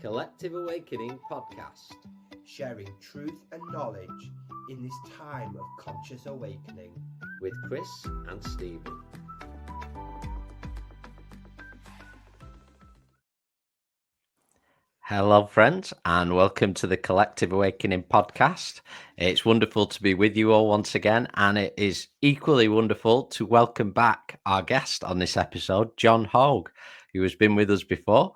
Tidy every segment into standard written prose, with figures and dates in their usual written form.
Collective Awakening podcast, sharing truth and knowledge in this time of conscious awakening with Chris and Stephen. Hello, friends, and welcome to the Collective Awakening podcast. It's wonderful to be with you all once again, and it is equally wonderful to welcome back our guest on this episode, John Hogue, who has been with us before.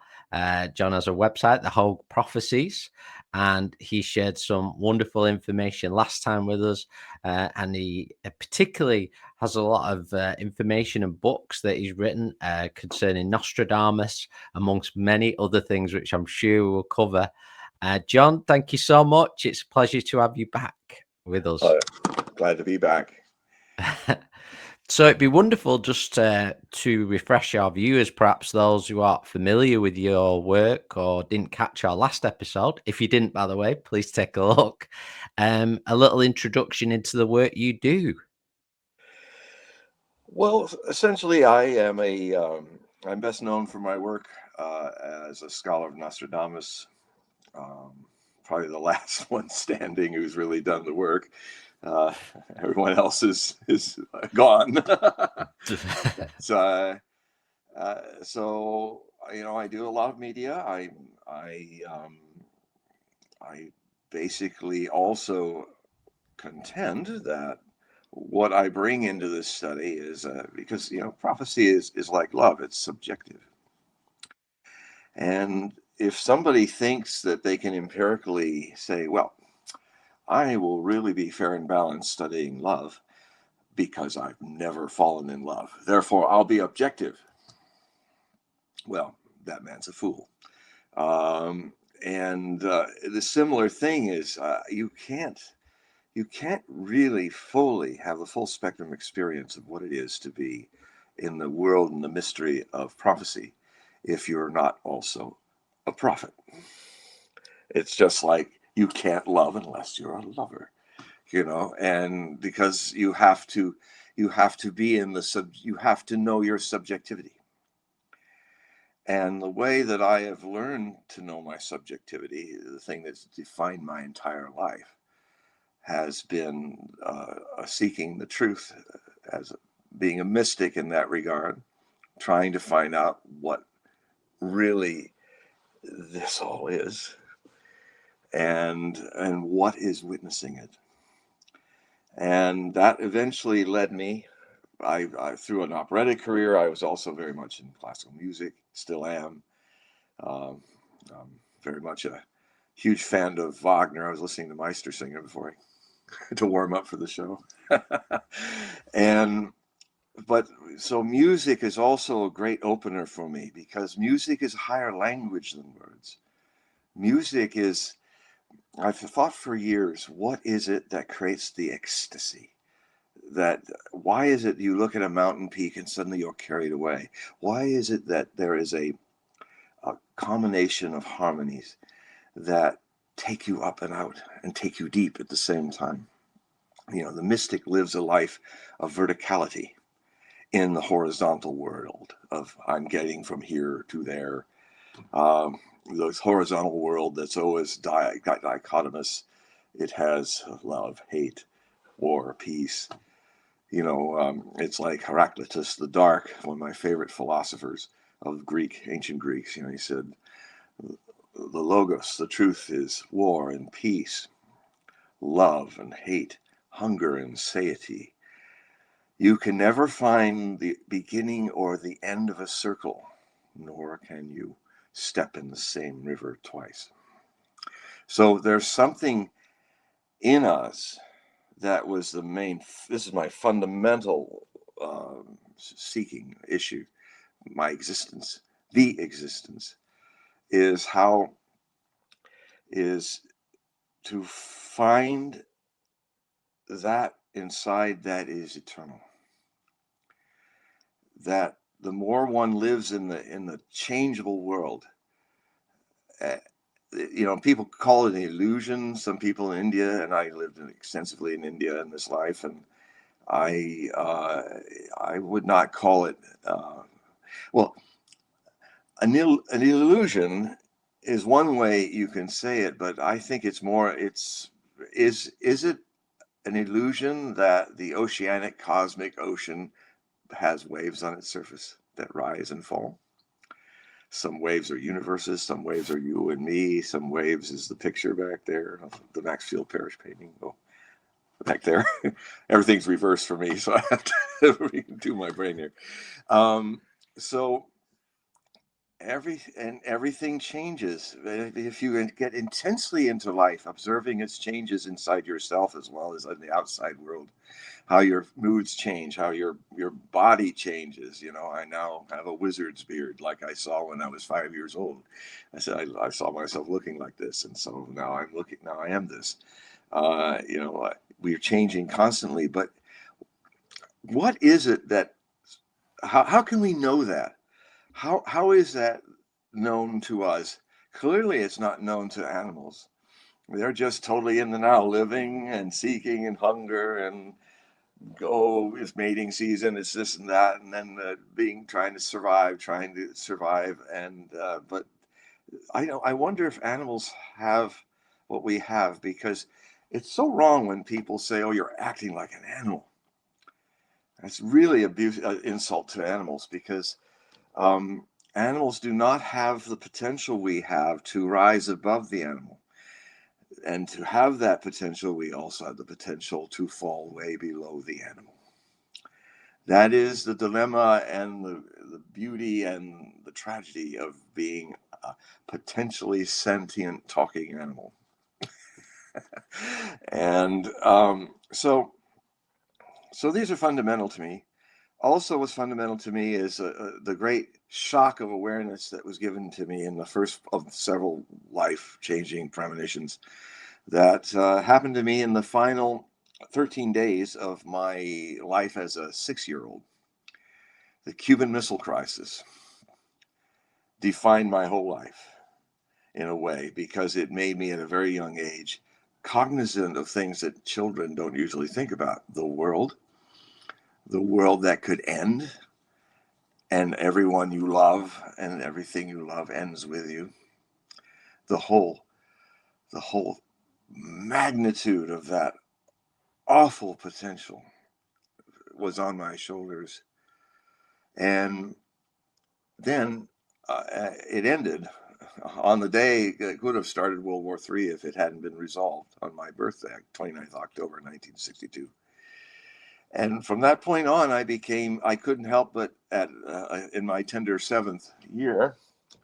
John has a website, the Hogue Prophecies, and he shared some wonderful information last time with us, and he particularly has a lot of information and books that he's written concerning Nostradamus, amongst many other things, which I'm sure we'll cover. John, thank you so much. It's a pleasure to have you back with us. Glad to be back. So it'd be wonderful just to refresh our viewers, perhaps those who aren't familiar with your work or didn't catch our last episode. If you didn't, by the way, please take a look. A little introduction into the work you do. Well, essentially, I'm best known for my work as a scholar of Nostradamus. Probably the last one standing who's really done the work. Everyone else is gone. So I do a lot of media. I basically also contend that what I bring into this study is because prophecy is like love; it's subjective, and if somebody thinks that they can empirically say, well, I will really be fair and balanced studying love because I've never fallen in love, therefore I'll be objective. Well, that man's a fool. And the similar thing is you can't really fully have the full spectrum experience of what it is to be in the world and the mystery of prophecy if you're not also a prophet. It's just like you can't love unless you're a lover, and because you have to be in you have to know your subjectivity. And the way that I have learned to know my subjectivity, the thing that's defined my entire life, has been seeking the truth, as being a mystic in that regard, trying to find out what really this all is, and what is witnessing it. And that eventually led me, I through an operatic career. I was also very much in classical music, still am. I'm very much a huge fan of Wagner. I was listening to Meistersinger before to warm up for the show. So music is also a great opener for me, because music is a higher language than words. Music is, I've thought for years, what is it that creates the ecstasy? Why is it you look at a mountain peak and suddenly you're carried away? Why is it that there is a combination of harmonies that take you up and out and take you deep at the same time? The mystic lives a life of verticality in the horizontal world of I'm getting from here to there. The horizontal world that's always dichotomous. It has love, hate, war, peace. It's like Heraclitus the Dark, one of my favorite philosophers of ancient Greeks. He said, the logos, the truth, is war and peace, love and hate, hunger and satiety. You can never find the beginning or the end of a circle, nor can you step in the same river twice. So there's something in us that was this is my fundamental seeking issue. My existence, the existence, is to find that inside that is eternal. That the more one lives in the changeable world, people call it an illusion. Some people in India, and I lived extensively in India in this life, and I would not call it. An illusion is one way you can say it, but I think it's more, is it an illusion that the oceanic cosmic ocean has waves on its surface that rise and fall? Some waves are universes, some waves are you and me, some waves is the picture back there of the Maxfield Parrish painting. Oh, back there. Everything's reversed for me, so I have to redo my brain here. So everything changes. If you get intensely into life, observing its changes inside yourself as well as in the outside world, how your moods change, how your body changes. You know, I now have a wizard's beard like I saw when I was 5 years old. I said I saw myself looking like this, and so now I am this. You know, we're changing constantly, but what is it that, how can we know that? How is that known to us? Clearly it's not known to animals. They're just totally in the now, living and seeking and hunger and it's mating season, it's this and that, and then trying to survive, and but I wonder if animals have what we have, because it's so wrong when people say, oh, you're acting like an animal. That's really insult to animals, because animals do not have the potential we have to rise above the animal. And to have that potential, we also have the potential to fall way below the animal. That is the dilemma and the beauty and the tragedy of being a potentially sentient talking animal. And so these are fundamental to me. Also, what's fundamental to me is the great shock of awareness that was given to me in the first of several life-changing premonitions that happened to me in the final 13 days of my life as a 6-year-old. The Cuban Missile Crisis defined my whole life in a way, because it made me at a very young age cognizant of things that children don't usually think about. The world that could end, and everyone you love and everything you love ends with you. The whole magnitude of that awful potential was on my shoulders. And then it ended on the day it would have started World War III if it hadn't been resolved on my birthday, 29th October 1962. And from that point on, I couldn't help but in my tender 7th year,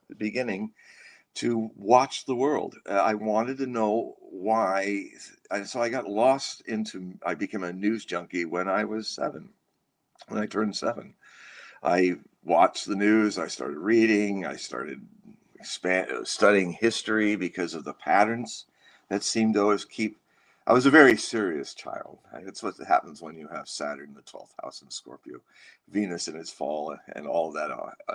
the beginning, to watch the world. I wanted to know why. And so I became a news junkie when I was 7, when I turned 7. I watched the news, I started reading, I started studying history because of the patterns that seemed to always keep. I was a very serious child. That's what happens when you have Saturn in the 12th house in Scorpio, Venus in its fall, and all that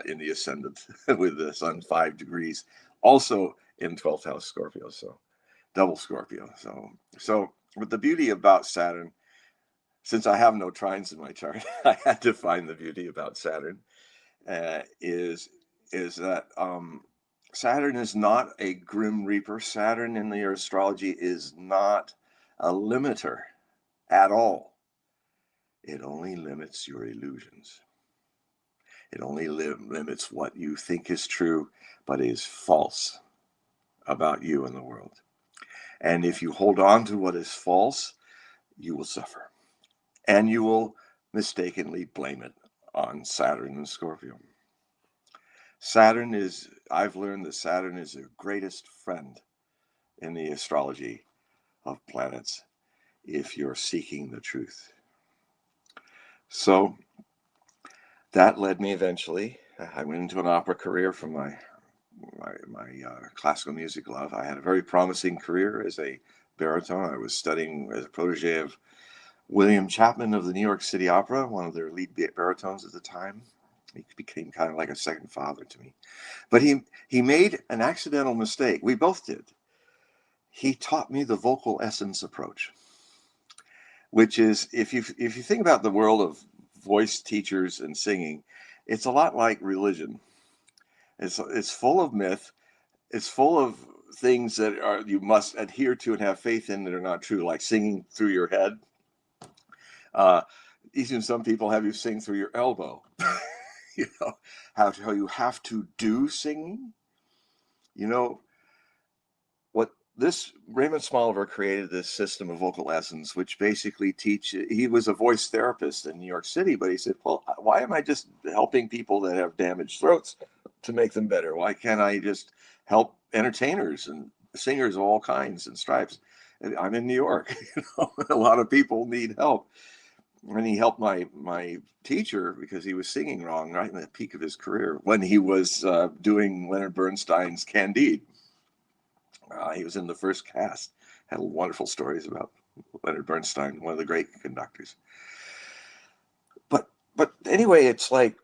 in the ascendant with the sun 5 degrees, also in 12th house Scorpio, so double Scorpio. So with the beauty about Saturn, since I have no trines in my chart, I had to find the beauty about Saturn. Is that Saturn is not a grim reaper. Saturn in the astrology is not a limiter at all. It only limits your illusions. It only limits what you think is true, but is false about you and the world. And if you hold on to what is false, you will suffer. And you will mistakenly blame it on Saturn and Scorpio. I've learned that Saturn is the greatest friend in the astrology of planets if you're seeking the truth. So that led me eventually. I went into an opera career from my classical music love. I had a very promising career as a baritone. I was studying as a protege of William Chapman of the New York City Opera, one of their lead baritones at the time. He became kind of like a second father to me. But he made an accidental mistake. We both did. He taught me the vocal essence approach, which is, if you think about the world of voice teachers and singing, it's a lot like religion. It's full of myth, it's full of things that are you must adhere to and have faith in that are not true, like singing through your head. Even some people have you sing through your elbow. You know, how you have to do singing. You know, what this Raymond Smoliver created this system of vocal lessons, which basically he was a voice therapist in New York City, but he said, well, why am I just helping people that have damaged throats to make them better? Why can't I just help entertainers and singers of all kinds and stripes? I'm in New York. You know, a lot of people need help. And he helped my teacher because he was singing wrong right in the peak of his career when he was doing Leonard Bernstein's Candide. He was in the first cast. Had wonderful stories about Leonard Bernstein, one of the great conductors. But anyway, it's like,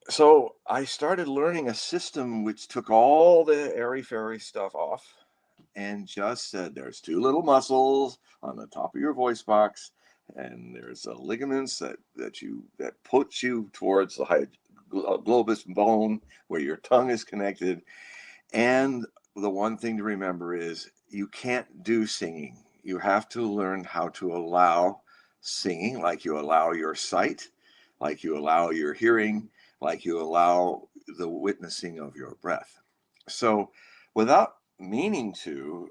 so I started learning a system which took all the airy-fairy stuff off and just said, there's two little muscles on the top of your voice box, and there's ligaments that puts you towards the globus bone where your tongue is connected. And the one thing to remember is you can't do singing. You have to learn how to allow singing, like you allow your sight, like you allow your hearing, like you allow the witnessing of your breath. So without meaning to,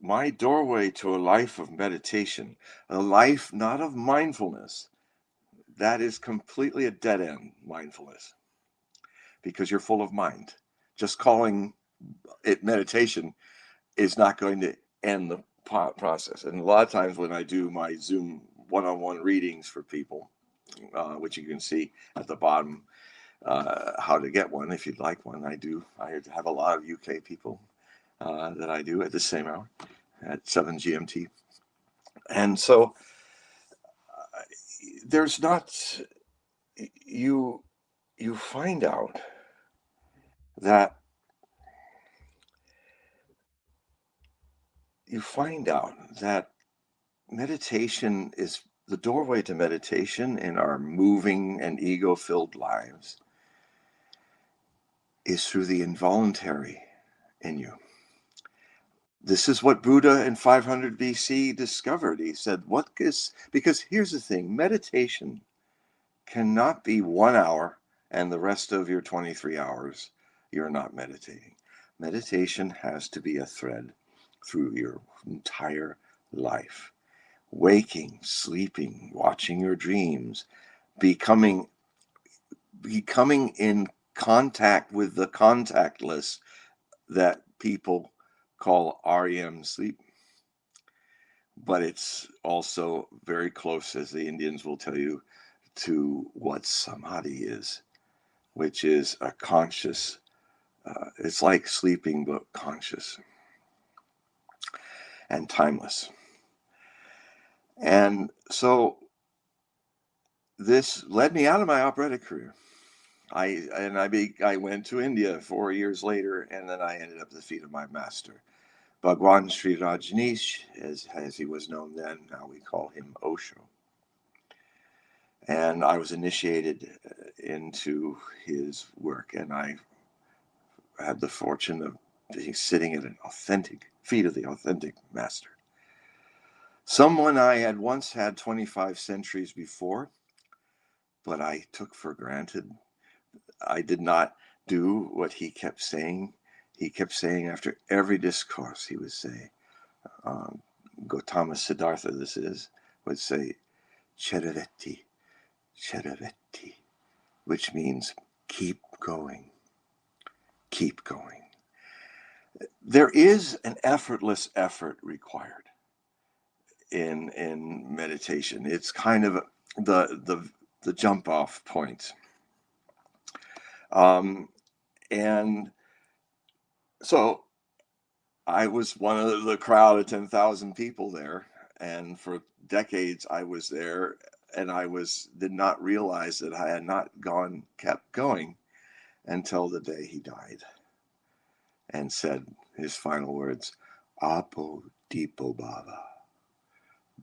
my doorway to a life of meditation, a life not of mindfulness, that is completely a dead end, mindfulness, because you're full of mind. Just calling it meditation is not going to end the process. And a lot of times when I do my Zoom one-on-one readings for people, which you can see at the bottom, how to get one if you'd like one. I have a lot of UK people that I do at the same hour at 7 GMT. And so there's not, you find out that meditation is the doorway to meditation in our moving and ego-filled lives is through the involuntary in you. This is what Buddha in 500 BC discovered. He said, because here's the thing, meditation cannot be 1 hour and the rest of your 23 hours you're not meditating. Meditation has to be a thread through your entire life. Waking, sleeping, watching your dreams, becoming in contact with the contactless that people call REM sleep. But it's also very close, as the Indians will tell you, to what samadhi is, which is a conscious, it's like sleeping but conscious and timeless. And so this led me out of my operatic career. I went to India 4 years later, and then I ended up at the feet of my master, Bhagwan Sri Rajneesh, as he was known then. Now we call him Osho. And I was initiated into his work, and I had the fortune of being sitting at an authentic feet of the authentic master. Someone I had once had 25 centuries before, but I took for granted. I did not do what he kept saying. He kept saying after every discourse, he would say, Gautama Siddhartha, would say, Cheravetti, Cheravetti, which means keep going, keep going. There is an effortless effort required in meditation. It's kind of the jump off point. And so I was one of the crowd of 10,000 people there, and for decades I was there, and did not realize that I had not kept going until the day he died and said his final words, Apo Dipo Bhava,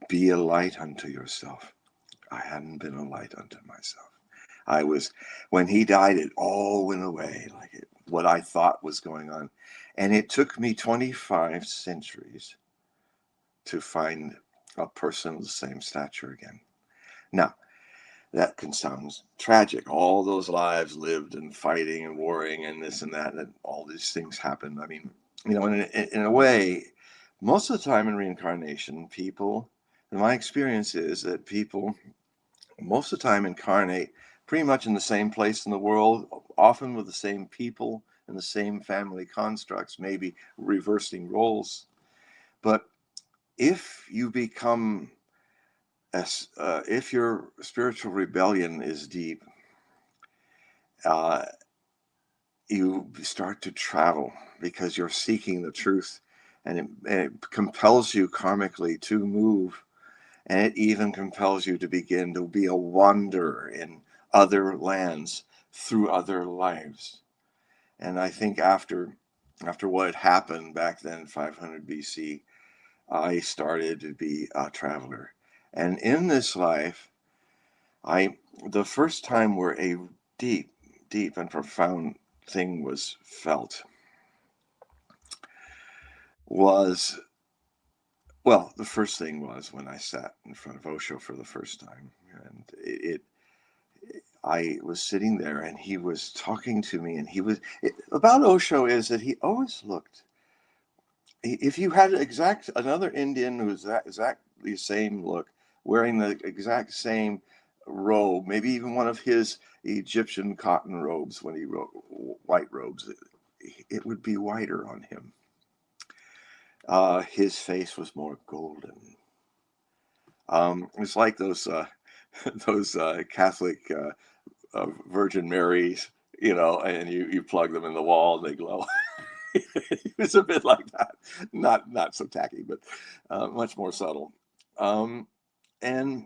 be a light unto yourself. I hadn't been a light unto myself. When he died, it all went away, like it what I thought was going on. And it took me 25 centuries to find a person of the same stature again. Now, that can sound tragic. All those lives lived and fighting and warring and this and that, and all these things happened. I mean, you know, in a way, most of the time in reincarnation, people, and my experience is that people most of the time incarnate pretty much in the same place in the world, often with the same people and the same family constructs, maybe reversing roles. But if you become, if your spiritual rebellion is deep, you start to travel because you're seeking the truth, and it compels you karmically to move, and it even compels you to begin to be a wanderer in other lands through other lives. And I think after what had happened back then, 500 BC, I started to be a traveler. And in this life, the first time where a deep, deep and profound thing was felt was, well, the first thing was when I sat in front of Osho for the first time. And I was sitting there and he was talking to me, and about Osho is that he always looked, if you had another Indian who was exactly the same look, wearing the exact same robe, maybe even one of his Egyptian cotton robes when he wrote white robes, it would be whiter on him. His face was more golden. It's like those Catholic Virgin Marys, you know, and you plug them in the wall and they glow. It was a bit like that, not so tacky, but much more subtle. And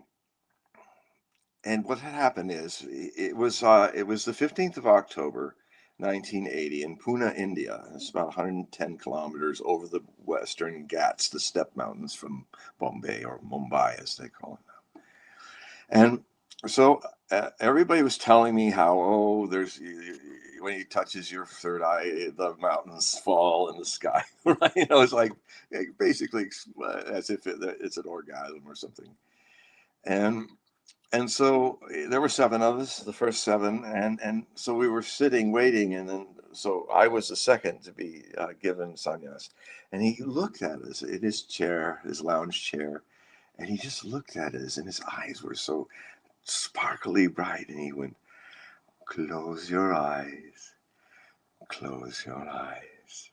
what had happened is it was the 15th of October, 1980, in Pune, India. It's about 110 kilometers over the western Ghats, the steppe mountains from Bombay, or Mumbai as they call it now. And so everybody was telling me how, when he touches your third eye, the mountains fall in the sky, right? You know, it's like basically as if it's an orgasm or something. And so there were 7 of us, the first 7, and so we were sitting waiting, and then so I was the second to be given sannyas, and he looked at us in his chair, his lounge chair, and he just looked at us, and his eyes were so sparkly bright, and he went, "Close your eyes, close your eyes,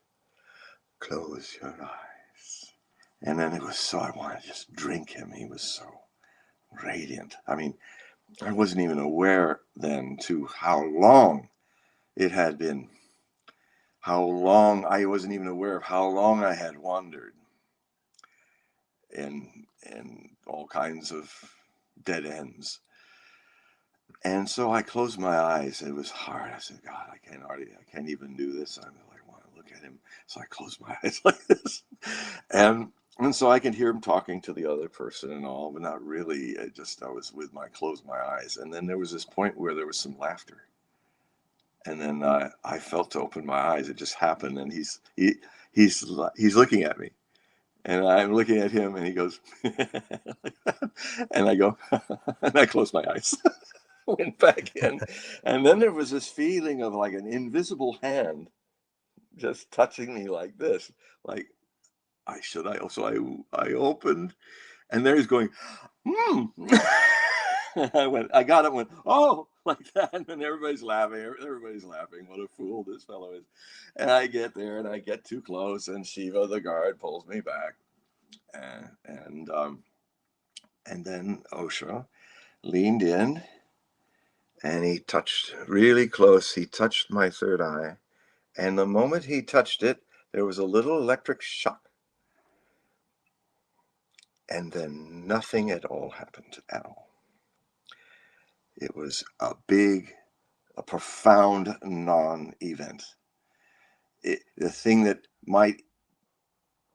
close your eyes." And then it was so, I wanted to just drink him. He was so radiant. I mean, I wasn't even aware then to how long it had been, I wasn't even aware of how long I had wandered in all kinds of dead ends. And so I closed my eyes. It was hard. I said, God, I can't even do this. I want to look at him. So I closed my eyes like this. And so I could hear him talking to the other person and all, but not really. I was closed my eyes. And then there was this point where there was some laughter. And then I felt to open my eyes. It just happened. And he's looking at me. And I'm looking at him, and he goes, and I go, and I close my eyes. Went back in, and then there was this feeling of like an invisible hand just touching me like this, like so I opened, and there he's going, I got it, went, oh, like that, and then everybody's laughing, what a fool this fellow is. And I get there, and I get too close, and Shiva the guard pulls me back, and then Osho leaned in. And he touched really close. He touched my third eye. And the moment he touched it, there was a little electric shock. And then nothing at all happened at all. It was a profound non-event. The thing that might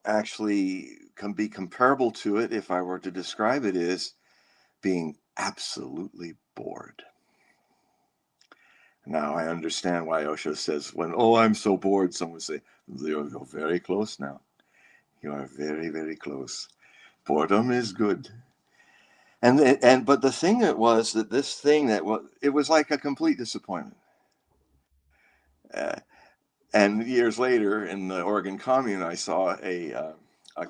actually be comparable to it, if I were to describe it, is being absolutely bored. Now I understand why Osho says when, oh, I'm so bored, someone would say, you're very close now. You are very, very close. Boredom is good. But the thing that was that this thing that was, it was like a complete disappointment. And years later in the Oregon Commune, I saw a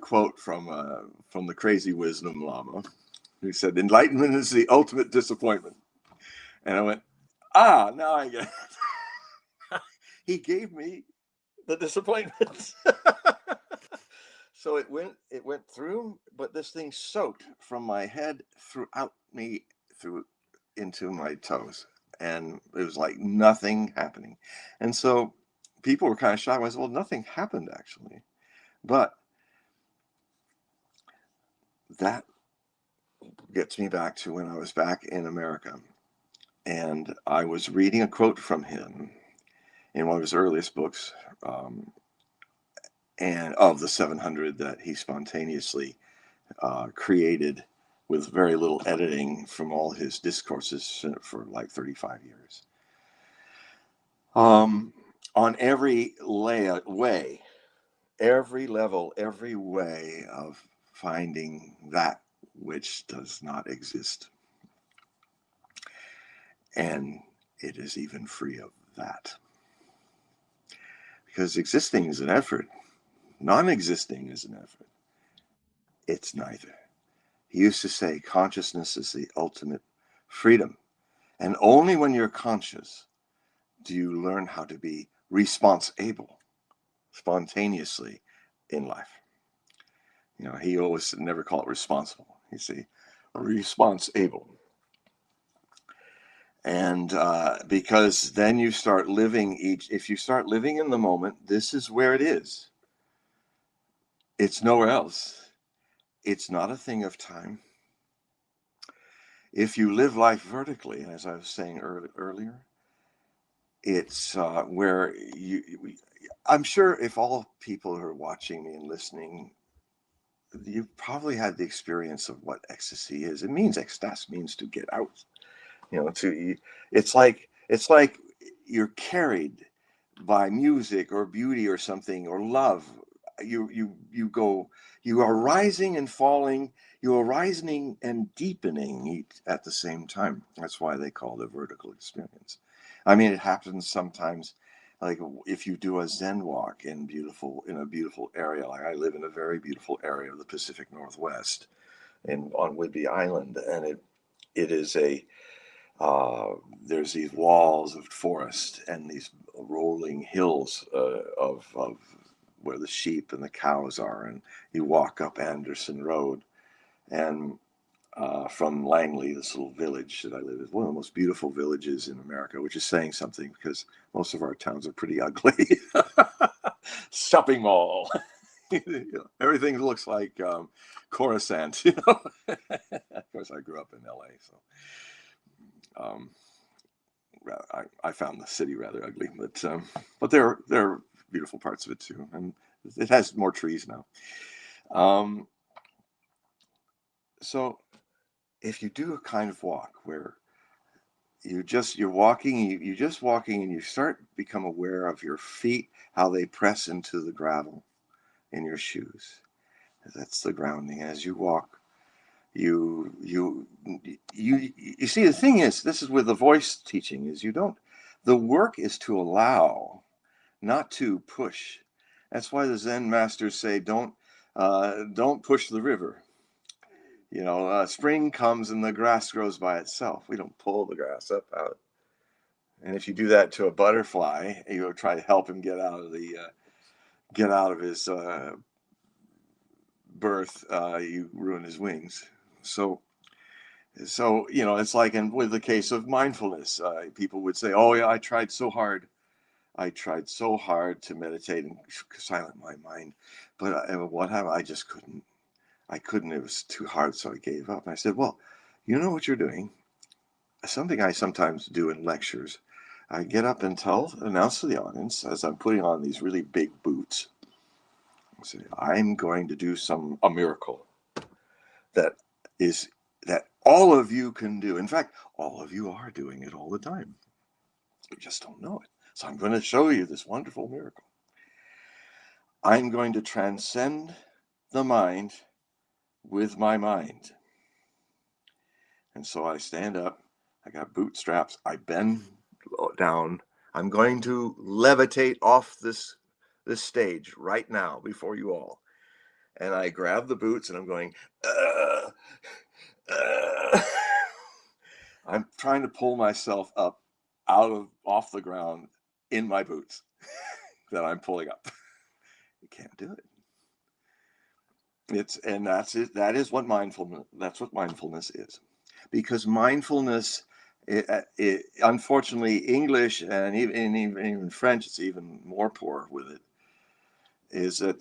quote from the Crazy Wisdom Lama, who said, "Enlightenment is the ultimate disappointment." And I went, now I get it. He gave me the disappointment. So it went through, but this thing soaked from my head throughout me, through into my toes, and it was like nothing happening. And so people were kind of shocked. I said, well, nothing happened actually, but that gets me back to when I was back in America, and I was reading a quote from him in one of his earliest books, and of the 700 that he spontaneously created with very little editing from all his discourses for like 35 years. On every way, every level, every way of finding that which does not exist. And it is even free of that. Because existing is an effort, non-existing is an effort. It's neither. He used to say consciousness is the ultimate freedom. And only when you're conscious do you learn how to be responsible spontaneously in life. You know, he always never call it responsible. You see, responsible. And because then you start living if you start living in the moment, this is where it is. It's nowhere else. It's not a thing of time. If you live life vertically, as I was saying earlier, it's where I'm sure if all people who are watching me and listening, you've probably had the experience of what ecstasy is. It means ecstasy means to get out. You know, it's like you're carried by music or beauty or something or love. You are rising and falling. You are rising and deepening at the same time. That's why they call it a vertical experience. I mean, it happens sometimes, like if you do a Zen walk in a beautiful area. Like I live in a very beautiful area of the Pacific Northwest, on Whidbey Island, and it is there's these walls of forest and these rolling hills of where the sheep and the cows are, and you walk up Anderson Road, and from Langley, this little village that I live in, one of the most beautiful villages in America, which is saying something because most of our towns are pretty ugly. Shopping mall. Everything looks like Coruscant, you know. Of course, I grew up in LA, so I found the city rather ugly, but there are beautiful parts of it too, and it has more trees now. So if you do a kind of walk where you're walking and you start become aware of your feet, how they press into the gravel in your shoes. That's the grounding. As you walk, you see, the thing is, this is with the voice teaching, is the work is to allow, not to push. That's why the Zen masters say don't push the river. You know, spring comes and the grass grows by itself. We don't pull the grass up out. And if you do that to a butterfly, you try to help him get out of his birth, you ruin his wings. So you know, it's like with the case of mindfulness, people would say, "Oh yeah, I tried so hard to meditate and silent my mind, but what happened? I just couldn't. I couldn't. It was too hard, so I gave up." And I said, "Well, you know what you're doing? Something I sometimes do in lectures. I get up and announce to the audience as I'm putting on these really big boots. I say, I'm going to do a miracle that all of you can do. In fact, all of you are doing it all the time. You just don't know it. So I'm going to show you this wonderful miracle. I'm going to transcend the mind with my mind. And so I stand up, I got bootstraps, I bend down. I'm going to levitate off this stage right now before you all. And I grab the boots and I'm going, I'm trying to pull myself up off the ground in my boots that I'm pulling up. You can't do it. That's it. That's what mindfulness is. Because mindfulness, unfortunately, English and even French, it's even more poor with it, is that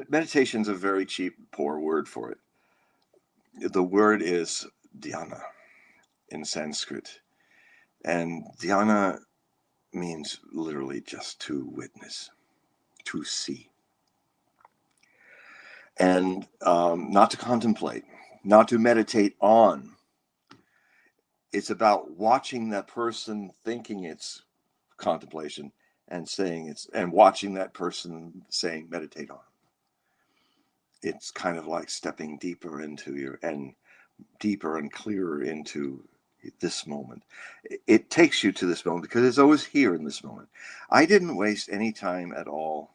meditation's a very cheap, poor word for it. The word is dhyana in Sanskrit. And dhyana means literally just to witness, to see. And not to contemplate, not to meditate on. It's about watching that person thinking it's contemplation and watching that person saying meditate on. It's kind of like stepping deeper and clearer into this moment. It takes you to this moment because it's always here in this moment. I didn't waste any time at all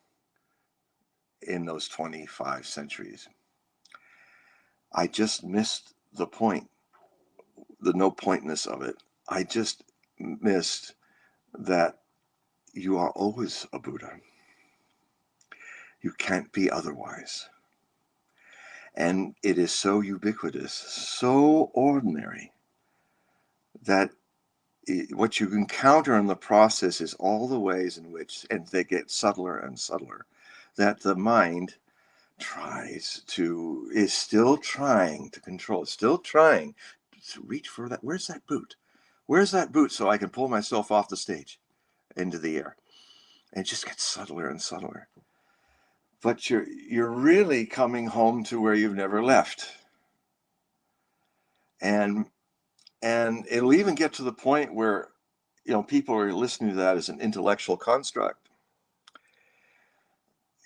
in those 25 centuries. I just missed the point, the no pointness of it. I just missed that you are always a Buddha. You can't be otherwise. And it is so ubiquitous, so ordinary, that what you encounter in the process is all the ways in which, and they get subtler and subtler, that the mind is still trying to control, still trying to reach for that. Where's that boot? Where's that boot so I can pull myself off the stage into the air? And it just gets subtler and subtler. But you're really coming home to where you've never left. And it'll even get to the point where, people are listening to that as an intellectual construct.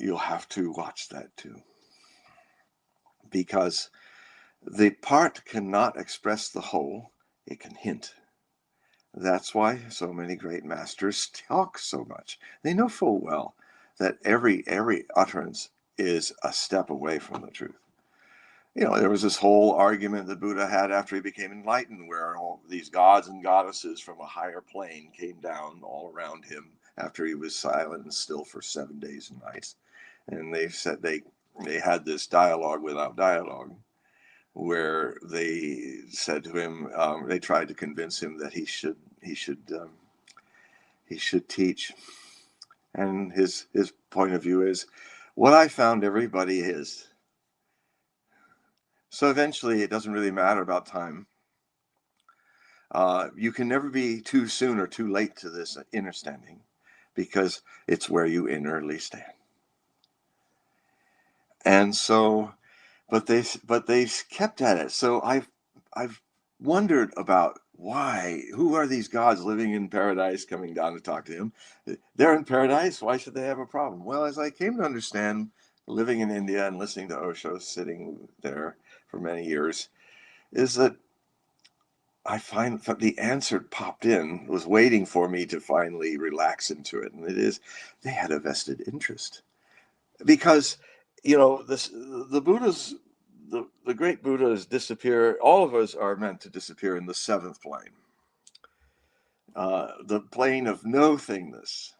You'll have to watch that too. Because the part cannot express the whole, it can hint. That's why so many great masters talk so much. They know full well that every utterance is a step away from the truth. There was this whole argument that Buddha had after he became enlightened, where all these gods and goddesses from a higher plane came down all around him after he was silent and still for 7 days and nights. And they said they had this dialogue without dialogue, where they said to him, they tried to convince him that he should teach. And his point of view is, what I found everybody is. So eventually, it doesn't really matter about time. You can never be too soon or too late to this understanding, because it's where you innerly stand. And so, but they kept at it. So I've wondered about who are these gods living in paradise coming down to talk to him? They're in paradise. Why should they have a problem? Well, as I came to understand, living in India and listening to Osho, sitting there for many years, is that I find that the answer popped in, was waiting for me to finally relax into it. And it is, they had a vested interest. Because, the Buddhas, the great Buddhas disappear. All of us are meant to disappear in the seventh plane. The plane of no thingness,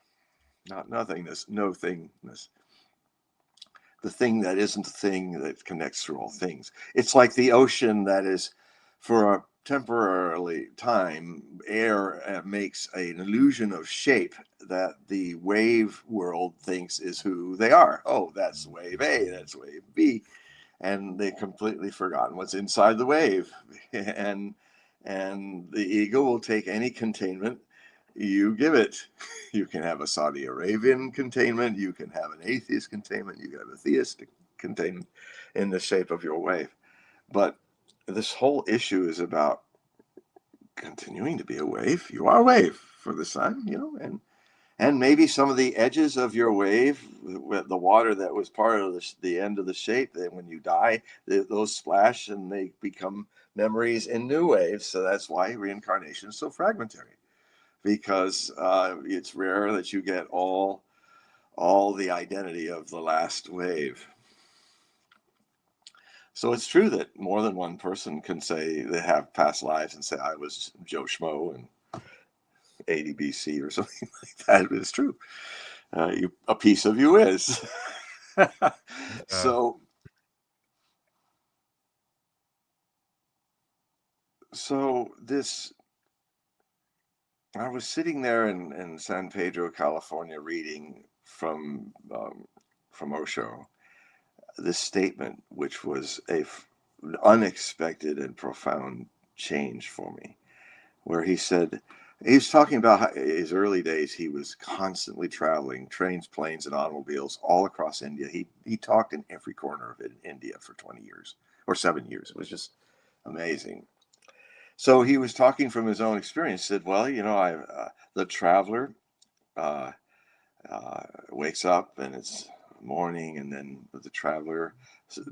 not nothingness, no thingness. The thing that isn't the thing that connects through all things. It's like the ocean that is, for a temporarily time, air makes an illusion of shape that the wave world thinks is who they are. Oh, that's wave A, that's wave B. And they've completely forgotten what's inside the wave. And the ego will take any containment you give it. You can have a Saudi Arabian containment, you can have an atheist containment, you can have a theistic containment in the shape of your wave. But this whole issue is about continuing to be a wave. You are a wave for the sun, and maybe some of the edges of your wave, the water that was part of the end of the shape, then when you die, those splash and they become memories in new waves. So that's why reincarnation is so fragmentary, because it's rare that you get all the identity of the last wave. So it's true that more than one person can say they have past lives and say, I was Joe Schmo in 80 BC or something like that. It's true. A piece of you is. So this, I was sitting there in San Pedro, California, reading from Osho, this statement, which was an unexpected and profound change for me, where he said, he was talking about how his early days, he was constantly traveling, trains, planes, and automobiles all across India. He talked in every corner of India for 20 years or 7 years. It was just amazing. So he was talking from his own experience, said, well, the traveler wakes up and it's morning, and then the traveler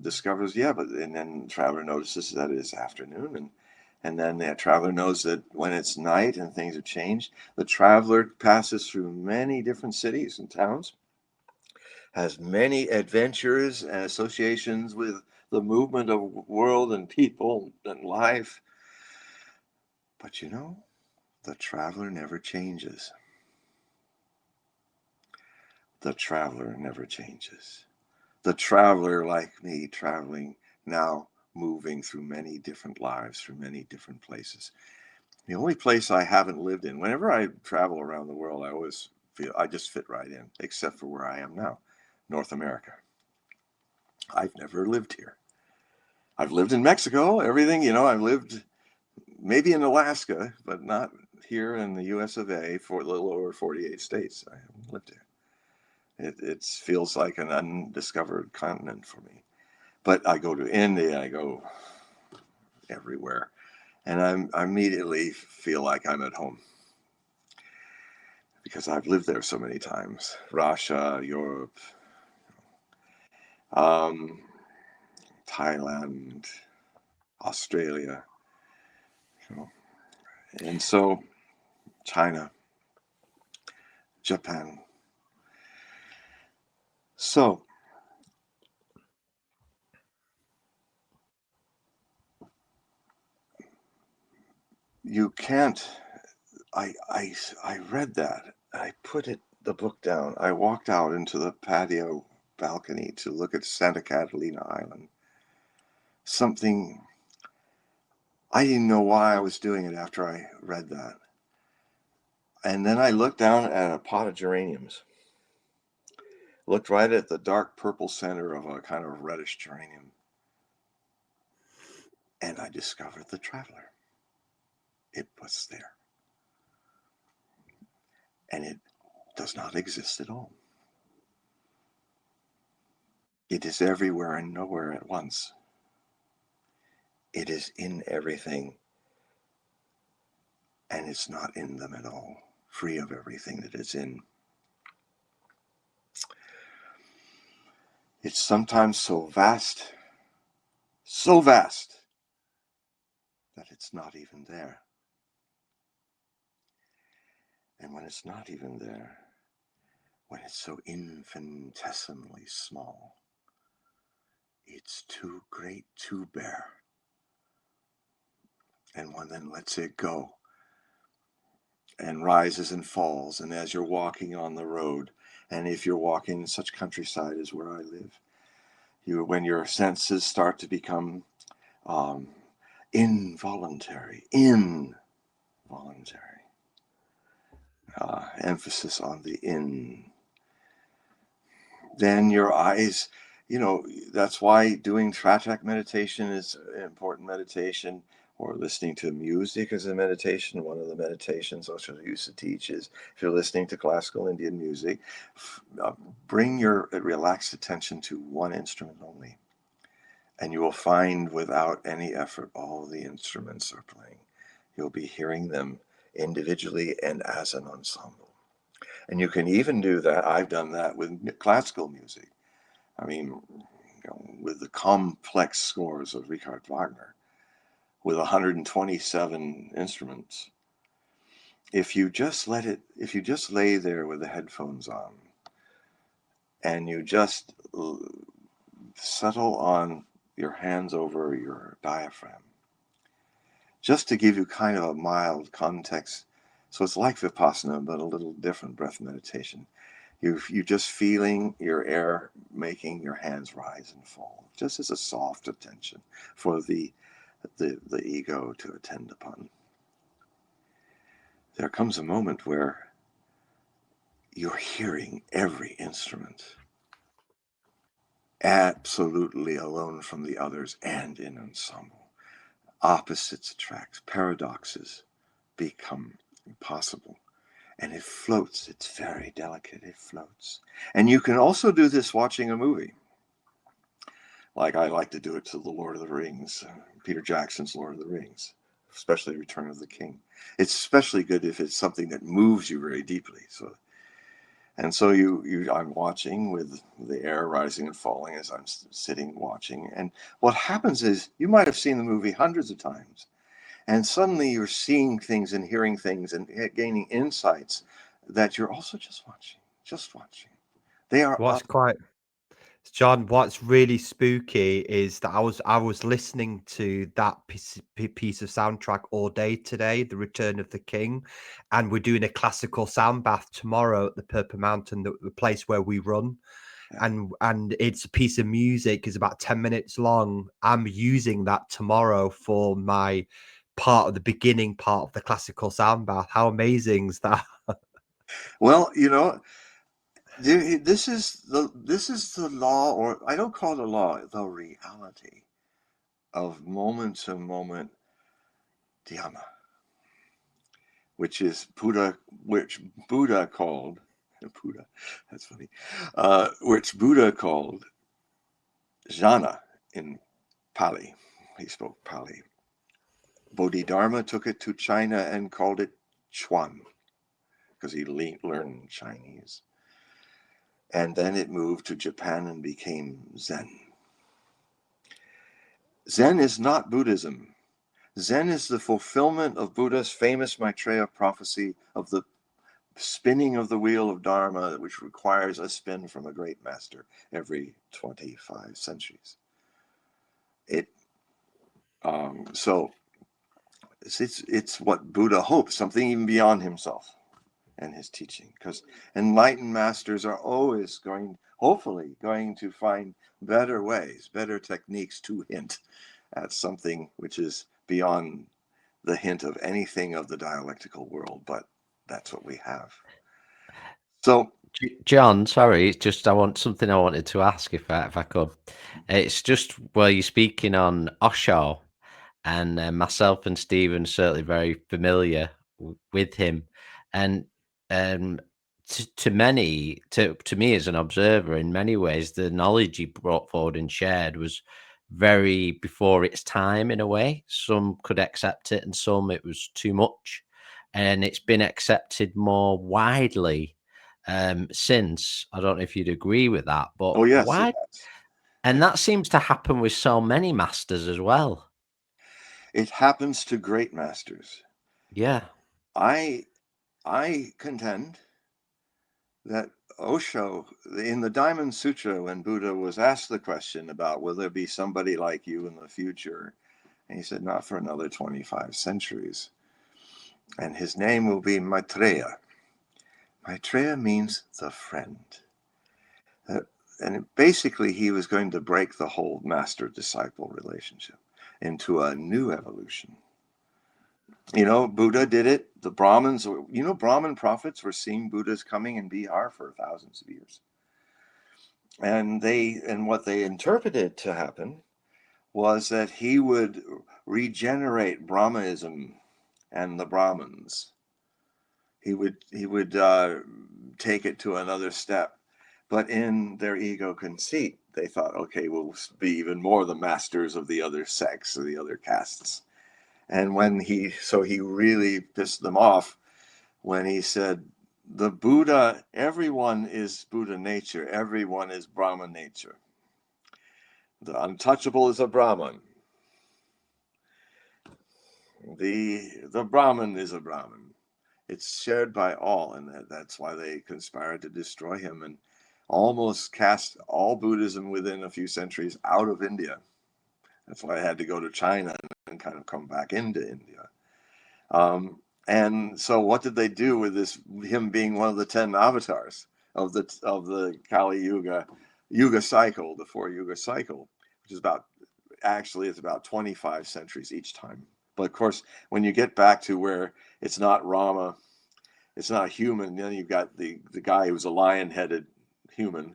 discovers, and then the traveler notices that it's afternoon, and then the traveler knows that when it's night and things have changed, the traveler passes through many different cities and towns, has many adventures and associations with the movement of world and people and life. But the traveler never changes. The traveler never changes. The traveler, like me, traveling now, moving through many different lives, through many different places. The only place I haven't lived in, whenever I travel around the world, I always feel I just fit right in, except for where I am now, North America. I've never lived here. I've lived in Mexico, everything, I've lived maybe in Alaska, but not here in the US of A, for a little over 48 states. I haven't lived here. It feels like an undiscovered continent for me. But I go to India, I go everywhere, and I immediately feel like I'm at home, because I've lived there so many times. Russia, Europe, Thailand, Australia, and so China, Japan. So you can't. I read that. I put the book down. I walked out into the patio balcony to look at Santa Catalina Island. Something, I didn't know why I was doing it after I read that. And then I looked down at a pot of geraniums. Looked right at the dark purple center of a kind of reddish geranium. And I discovered the traveler. It was there. And it does not exist at all. It is everywhere and nowhere at once. It is in everything, and it's not in them at all, free of everything that it's in. It's sometimes so vast that it's not even there. And when it's not even there, when it's so infinitesimally small, it's too great to bear. And one then lets it go and rises and falls. And as you're walking on the road, and if you're walking in such countryside as where I live, when your senses start to become involuntary, emphasis on the in, then your eyes, that's why doing Tratak meditation is an important meditation, or listening to music is a meditation. One of the meditations Osho used to teach is, if you're listening to classical Indian music, bring your relaxed attention to one instrument only. And you will find, without any effort, all the instruments are playing. You'll be hearing them individually and as an ensemble. And you can even do that. I've done that with classical music. I mean, with the complex scores of Richard Wagner, with 127 instruments. If you just lay there with the headphones on, and you just settle on your hands over your diaphragm, just to give you kind of a mild context. So it's like Vipassana, but a little different breath meditation. You're just feeling your air making your hands rise and fall, just as a soft attention for the ego to attend upon. There comes a moment where you're hearing every instrument absolutely alone from the others and in ensemble. Opposites attract, paradoxes become impossible. And it floats. It's very delicate. It floats. And you can also do this watching a movie. Like I like to do it to the Lord of the Rings, Peter Jackson's Lord of the Rings, especially Return of the King. It's especially good if it's something that moves you very deeply. So I'm watching with the air rising and falling as I'm sitting watching. And what happens is, you might have seen the movie hundreds of times, and suddenly you're seeing things and hearing things and gaining insights that you're also just watching. They are John, what's really spooky is that I was listening to that piece of soundtrack all day today, The Return of the King, and we're doing a classical sound bath tomorrow at the Purple Mountain, the place where we run. And it's a piece of music, is about 10 minutes long. I'm using that tomorrow for my part of the beginning part of the classical sound bath. How amazing is that? Well, this is the law, or I don't call it a law, the reality of moment to moment dhyana, which Buddha called that's funny, which Buddha called jhana in Pali. He spoke Pali. Bodhidharma took it to China and called it Chuan, because he learned Chinese. And then it moved to Japan and became Zen. Zen is not Buddhism. Zen is the fulfillment of Buddha's famous Maitreya prophecy of the spinning of the wheel of Dharma, which requires a spin from a great master every 25 centuries. So it's what Buddha hopes, something even beyond himself and his teaching, because enlightened masters are always hopefully going to find better ways, better techniques to hint at something which is beyond the hint of anything of the dialectical world, but that's what we have. So, John, sorry, it's just I wanted to ask if I could. It's just where you're speaking on Osho, and myself and Stephen certainly very familiar with him, and to me as an observer, in many ways, the knowledge he brought forward and shared was very before its time in a way. Some could accept it, and some it was too much, and it's been accepted more widely since. I don't know if you'd agree with that, but oh yes, why? it has. And that seems to happen with so many masters as well. It happens to great masters. Yeah. I contend that Osho, in the Diamond Sutra, when Buddha was asked the question about will there be somebody like you in the future, and he said, not for another 25 centuries. And his name will be Maitreya. Maitreya means the friend. And basically, he was going to break the whole master-disciple relationship into a new evolution. Buddha did it. The Brahmins, Brahmin prophets were seeing Buddha's coming in Bihar for thousands of years. And what they interpreted to happen was that he would regenerate Brahmanism and the Brahmins. He would take it to another step. But in their ego conceit, they thought, okay, we'll be even more the masters of the other sects or the other castes. And when he really pissed them off when he said, the Buddha, everyone is Buddha nature, everyone is Brahman nature. The untouchable is a Brahman. The Brahman is a Brahman. It's shared by all, and that's why they conspired to destroy him and almost cast all Buddhism within a few centuries out of India. That's why I had to go to China and kind of come back into India. And so what did they do with this, him being one of the 10 avatars of the Kali Yuga cycle, the 4 Yuga cycle, which is it's about 25 centuries each time. But of course, when you get back to where it's not Rama, it's not a human, then you've got the guy who's a lion-headed human,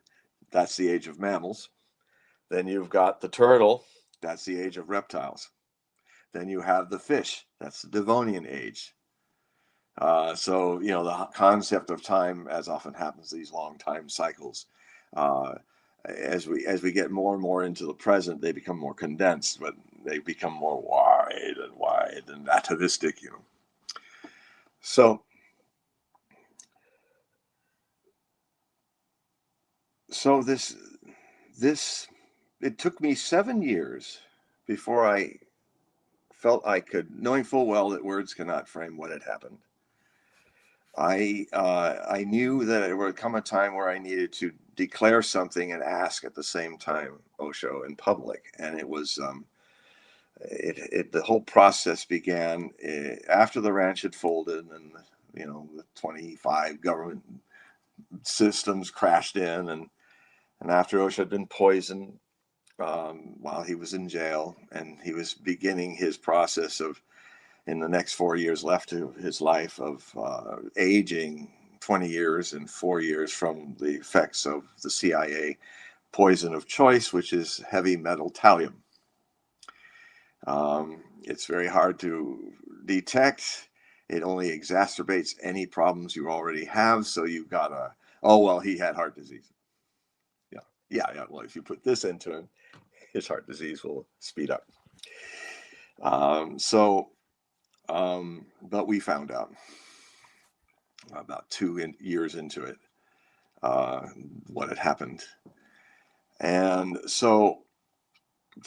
that's the age of mammals. Then you've got the turtle, that's the age of reptiles. Then you have the fish, that's the Devonian age. So, the concept of time, as often happens, these long time cycles, as we get more and more into the present, they become more condensed, but they become more wide and atavistic, So this it took me 7 years before I felt I could, knowing full well that words cannot frame what had happened. I knew that it would come a time where I needed to declare something and ask at the same time Osho in public, and it was the whole process began after the ranch had folded, and the 25 government systems crashed in, and after Osho had been poisoned while he was in jail, and he was beginning his process of, in the next 4 years left to his life, of aging 20 years and 4 years from the effects of the CIA poison of choice, which is heavy metal thallium. It's very hard to detect. It only exacerbates any problems you already have. So you've got he had heart disease. Yeah. Well, if you put this into him, his heart disease will speed up. But we found out about 2 years into it what had happened. And so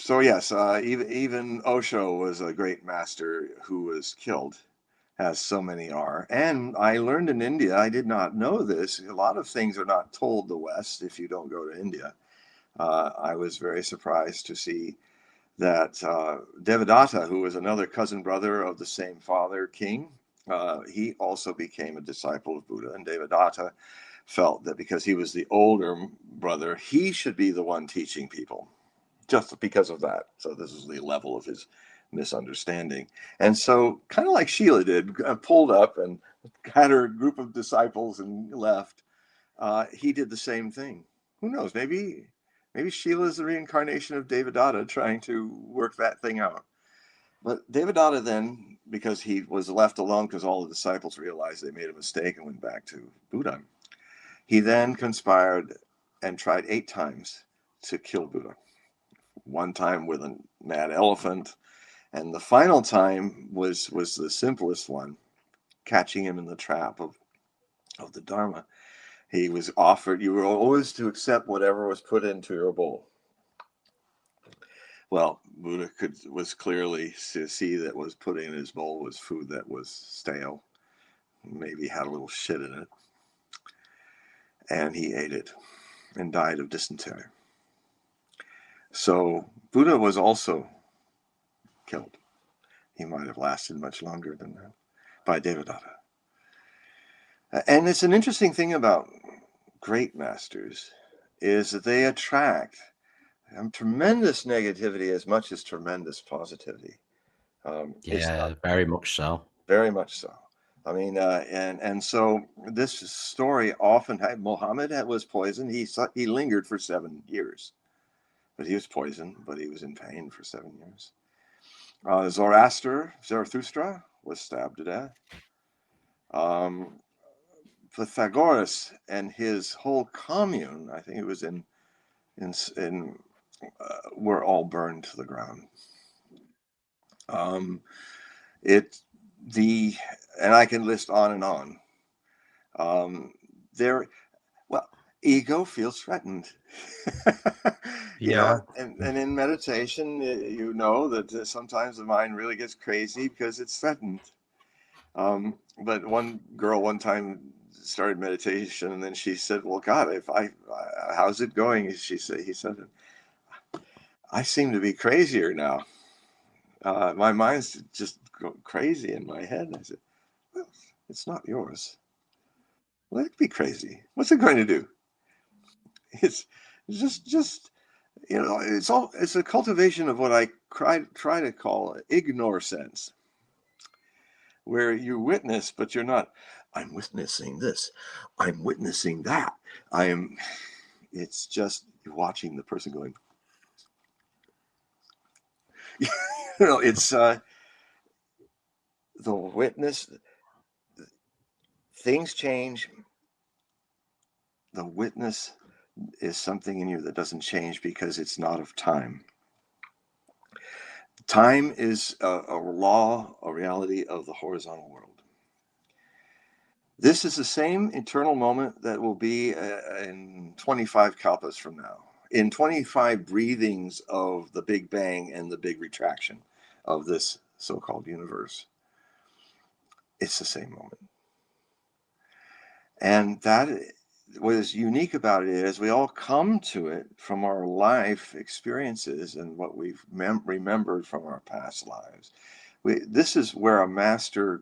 yes, even Osho was a great master who was killed, as so many are. And I learned in India, I did not know this, a lot of things are not told the West if you don't go to India. I was very surprised to see that Devadatta, who was another cousin brother of the same father, king, he also became a disciple of Buddha. And Devadatta felt that because he was the older brother, he should be the one teaching people, just because of that. So this is the level of his misunderstanding. And so, kind of like Sheila did, pulled up and had her group of disciples and left. He did the same thing. Who knows? Maybe Sheila is the reincarnation of Devadatta trying to work that thing out. But Devadatta then, because he was left alone because all the disciples realized they made a mistake and went back to Buddha, he then conspired and tried 8 times to kill Buddha. One time with a mad elephant, and the final time was the simplest one, catching him in the trap of the Dharma. He was offered, you were always to accept whatever was put into your bowl. Well, Buddha was clearly to see that was put in his bowl was food that was stale, maybe had a little shit in it, and he ate it and died of dysentery. So Buddha was also killed. He might have lasted much longer than that, by Devadatta. And it's an interesting thing about great masters is that they attract tremendous negativity as much as tremendous positivity. Very much so. Very much so. I mean, and so this story often had Muhammad was poisoned. He lingered for 7 years, but he was poisoned. But he was in pain for 7 years. Zarathustra was stabbed to death. Pythagoras and his whole commune, I think it was were all burned to the ground. And I can list on and on. Well, ego feels threatened. And in meditation, you know that sometimes the mind really gets crazy because it's threatened. But one girl one time started meditation, and then she said, "Well, God, how's it going?" He said, "I seem to be crazier now. My mind's just going crazy in my head." I said, "Well, it's not yours. Let it be crazy. What's it going to do? It's just it's a cultivation of what I try to call ignore sense, where you witness, but you're not. I'm witnessing this. I'm witnessing that. It's just watching the person going. It's the witness. Things change. The witness is something in you that doesn't change because it's not of time. Time is a law, a reality of the horizontal world. This is the same eternal moment that will be in 25 kalpas from now, in 25 breathings of the Big Bang and the big retraction of this so-called universe. It's the same moment. And what is unique about it is we all come to it from our life experiences and what we've remembered from our past lives. This is where a master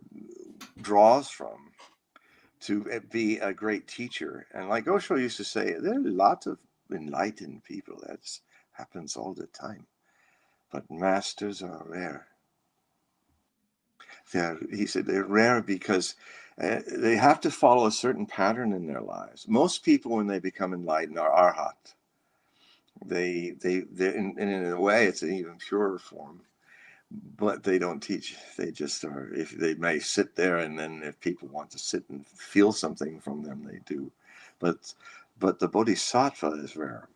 draws from to be a great teacher. And like Osho used to say, there are lots of enlightened people. That happens all the time. But masters are rare. He said they're rare because they have to follow a certain pattern in their lives. Most people, when they become enlightened, are arhat. In a way, it's an even purer form. But they don't teach. They just are. If they may sit there, and then if people want to sit and feel something from them, they do. But the bodhisattva is rare.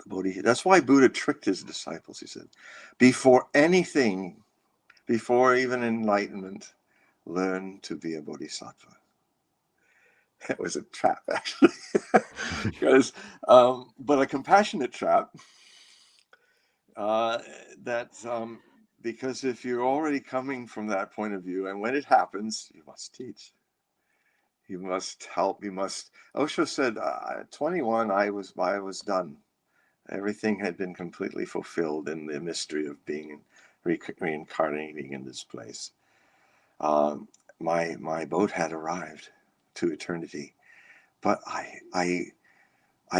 That's why Buddha tricked his disciples. He said, before anything, before even enlightenment, learn to be a bodhisattva. It was a trap, actually, because but a compassionate trap. Because if you're already coming from that point of view, and when it happens, you must teach. You must help. You must. Osho said, at 21, I was done. Everything had been completely fulfilled in the mystery of being reincarnating in this place. My boat had arrived to eternity, but I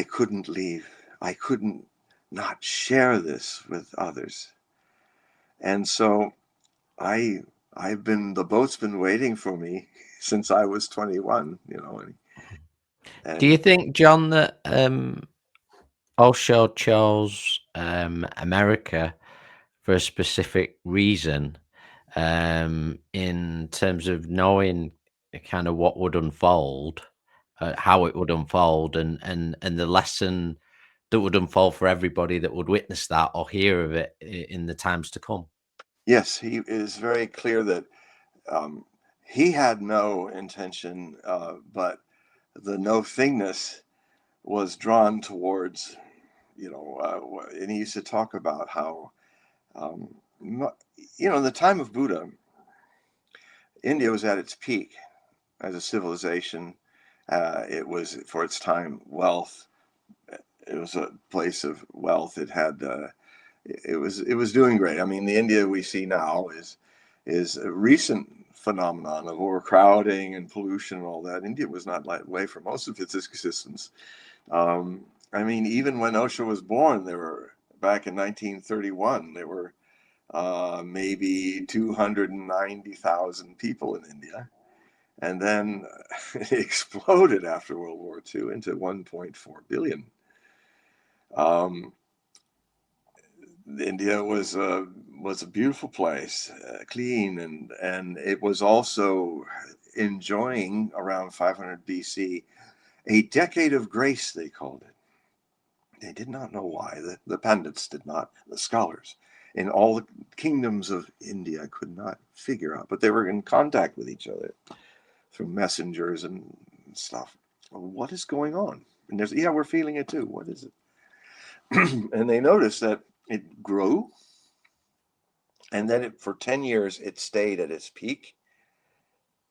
couldn't leave. I couldn't not share this with others. And so the boat's been waiting for me since I was 21, Do you think, John, that Osho chose America for a specific reason, in terms of knowing kind of what would unfold, how it would unfold, and the lesson that would unfold for everybody that would witness that or hear of it in the times to come? Yes, he is very clear that he had no intention, but the no thingness was drawn towards, and he used to talk about how, in the time of Buddha, India was at its peak as a civilization. It was, for its time, wealth. It was a place of wealth. It had, it was doing great. I mean, the India we see now is a recent phenomenon of overcrowding and pollution and all that. India was not that way for most of its existence. I mean, even when Osho was born, back in 1931, there were maybe 290,000 people in India. And then it exploded after World War II into 1.4 billion. India was a beautiful place, clean, and it was also enjoying, around 500 BC, a decade of grace, they called it. They did not know why. The pandits did not, the scholars. in all the kingdoms of India. I could not figure out, but they were in contact with each other through messengers and stuff. What is going on? And there's, yeah, we're feeling it too. What is it? And they noticed that it grew, and then for 10 years it stayed at its peak,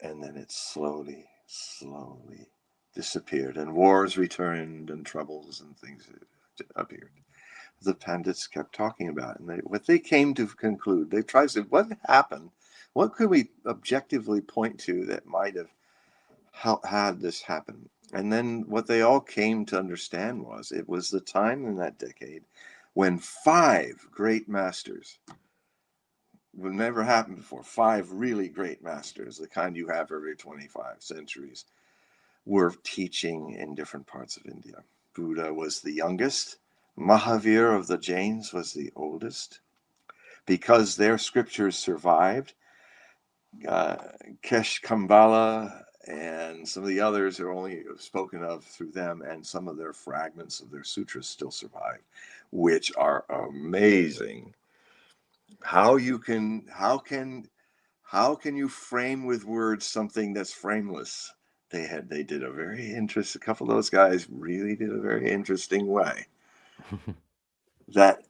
and then it slowly disappeared, and wars returned, and troubles and things appeared. The pandits kept talking about it, and what they came to conclude, they tried to say, what happened? What could we objectively point to that might have had this happen? And then what they all came to understand was it was the time in that decade when 5 great masters, would never happened before, 5 really great masters, the kind you have every 25 centuries, were teaching in different parts of India. Buddha was the youngest. Mahavir of the Jains was the oldest. Because their scriptures survived, Kesh Kambala and some of the others are only spoken of through them, and some of their fragments of their sutras still survive, which are amazing. How can you frame with words something that's frameless? They did a very interesting, a couple of those guys really did a very interesting way. That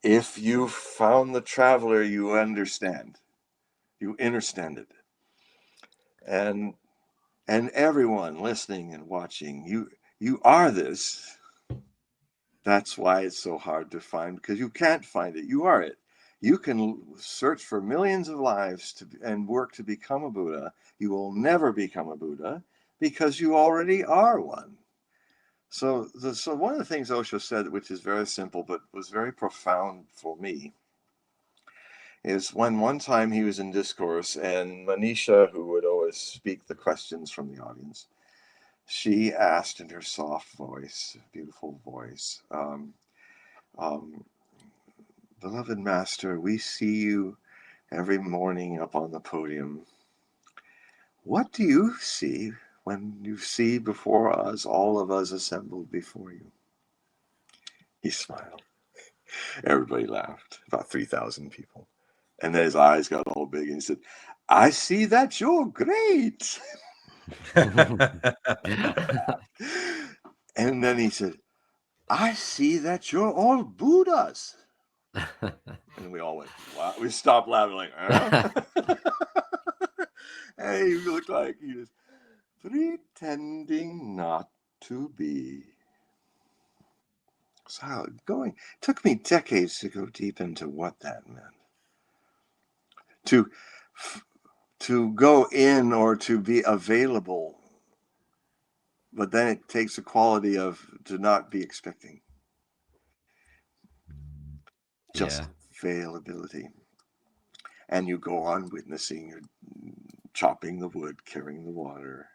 if you found the traveler, you understand it. And everyone listening and watching, you are this. That's why it's so hard to find, because you can't find it. You are it. You can search for millions of lives and work to become a Buddha. You will never become a Buddha because you already are one. So one of the things Osho said, which is very simple but was very profound for me, is when one time he was in discourse, and Manisha, who would always speak the questions from the audience, she asked in her soft voice, beautiful voice, beloved master, we see you every morning up on the podium. What do you see when you see before us, all of us assembled before you? He smiled. Everybody laughed, about 3,000 people. And then his eyes got all big and he said, I see that you're great. And then he said, I see that you're all Buddhas. And we all went, wow. We stopped laughing, like, huh? And he looked like he was pretending not to be. So it took me decades to go deep into what that meant. To go in or to be available, but then it takes a quality of to not be expecting. Just availability. And you go on witnessing, you're chopping the wood, carrying the water,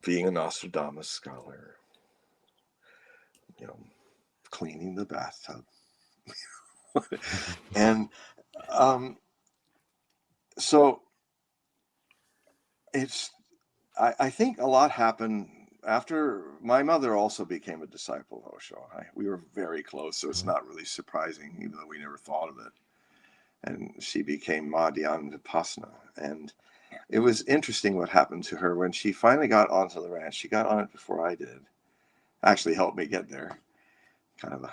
being a Nostradamus scholar, cleaning the bathtub. And so I think a lot happened after my mother also became a disciple of Osho. We were very close, so it's not really surprising, even though we never thought of it. And she became Madhyana Vipassana. And it was interesting what happened to her when she finally got onto the ranch. She got on it before I did. Actually helped me get there. Kind of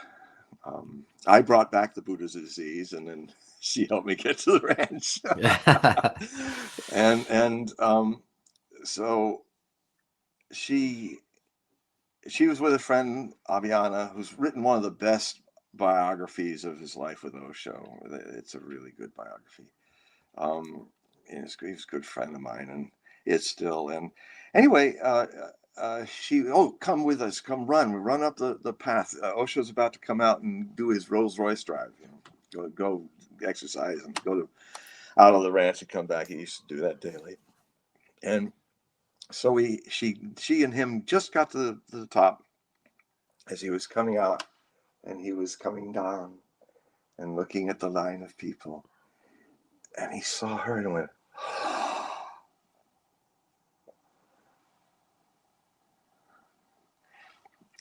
I brought back the Buddha's disease, and then she helped me get to the ranch. and so she was with a friend, Abhyana, who's written one of the best biographies of his life with Osho. It's a really good biography. And he's a good friend of mine, and it's still. And anyway, come with us, come run. We run up the path. Osho's about to come out and do his Rolls Royce drive. Go exercise and go out on the ranch and come back. He used to do that daily. And so she and him just got to the top as he was coming out, and he was coming down and looking at the line of people, and he saw her and went,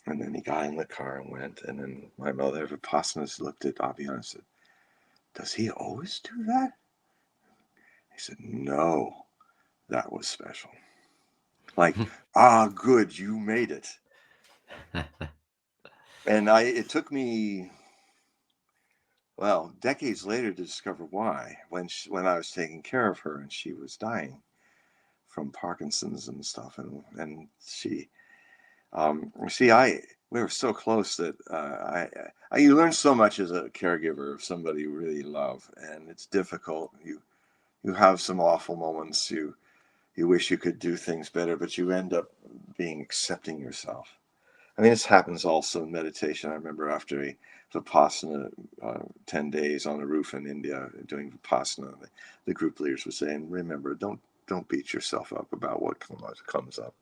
and then he got in the car and went. And then my mother Vipassana looked at Abhyana and said, does he always do that? He said, no, that was special. Like, good, you made it. And it took me, well, decades later to discover why, when I was taking care of her and she was dying from Parkinson's and stuff. And she, we were so close that you learn so much as a caregiver of somebody you really love, and it's difficult. You have some awful moments. You wish you could do things better, but you end up being accepting yourself. I mean, this happens also in meditation. I remember after a Vipassana, 10 days on a roof in India doing Vipassana, the group leaders were saying, remember, don't beat yourself up about what comes up.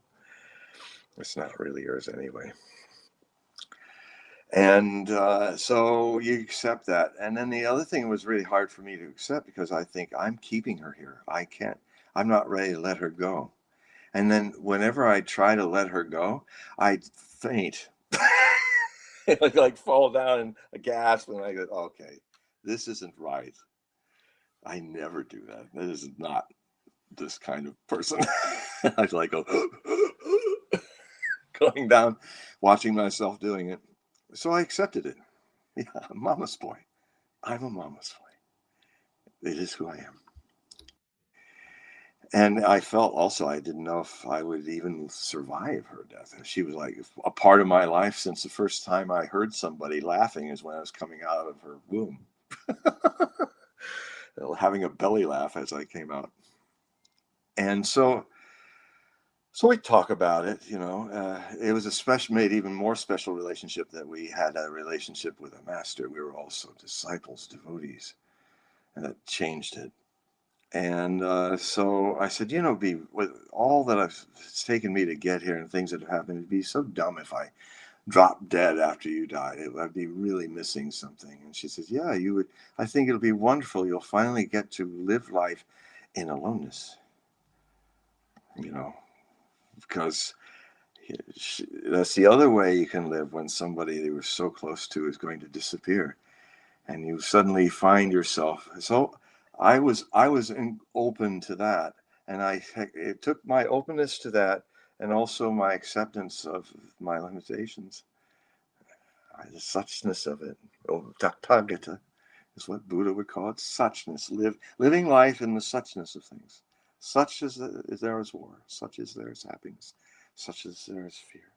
It's not really yours anyway. And so you accept that. And then the other thing was really hard for me to accept because I think I'm keeping her here. I'm not ready to let her go. And then whenever I try to let her go, I faint. like fall down and I gasp and I go, okay, this isn't right. I never do that. That is not this kind of person. I like go going down, watching myself doing it. So I accepted it. Yeah, mama's boy. I'm a mama's boy. It is who I am. And I felt also I didn't know if I would even survive her death. And she was like a part of my life since the first time I heard somebody laughing is when I was coming out of her womb. Having a belly laugh as I came out. And so we talk about it, it was made even more special relationship that we had a relationship with a master. We were also disciples, devotees, and that changed it. And so I said, with all that it's taken me to get here and things that have happened, it'd be so dumb if I dropped dead after you died. I'd be really missing something. And she says, yeah, you would. I think it'll be wonderful. You'll finally get to live life in aloneness, because that's the other way you can live when somebody you were so close to is going to disappear. And you suddenly find yourself. So I was open to that, and it took my openness to that, and also my acceptance of my limitations, the suchness of it. Tathagata is what Buddha would call it, suchness. Living life in the suchness of things. Such as there is war, such as there is happiness, such as there is fear.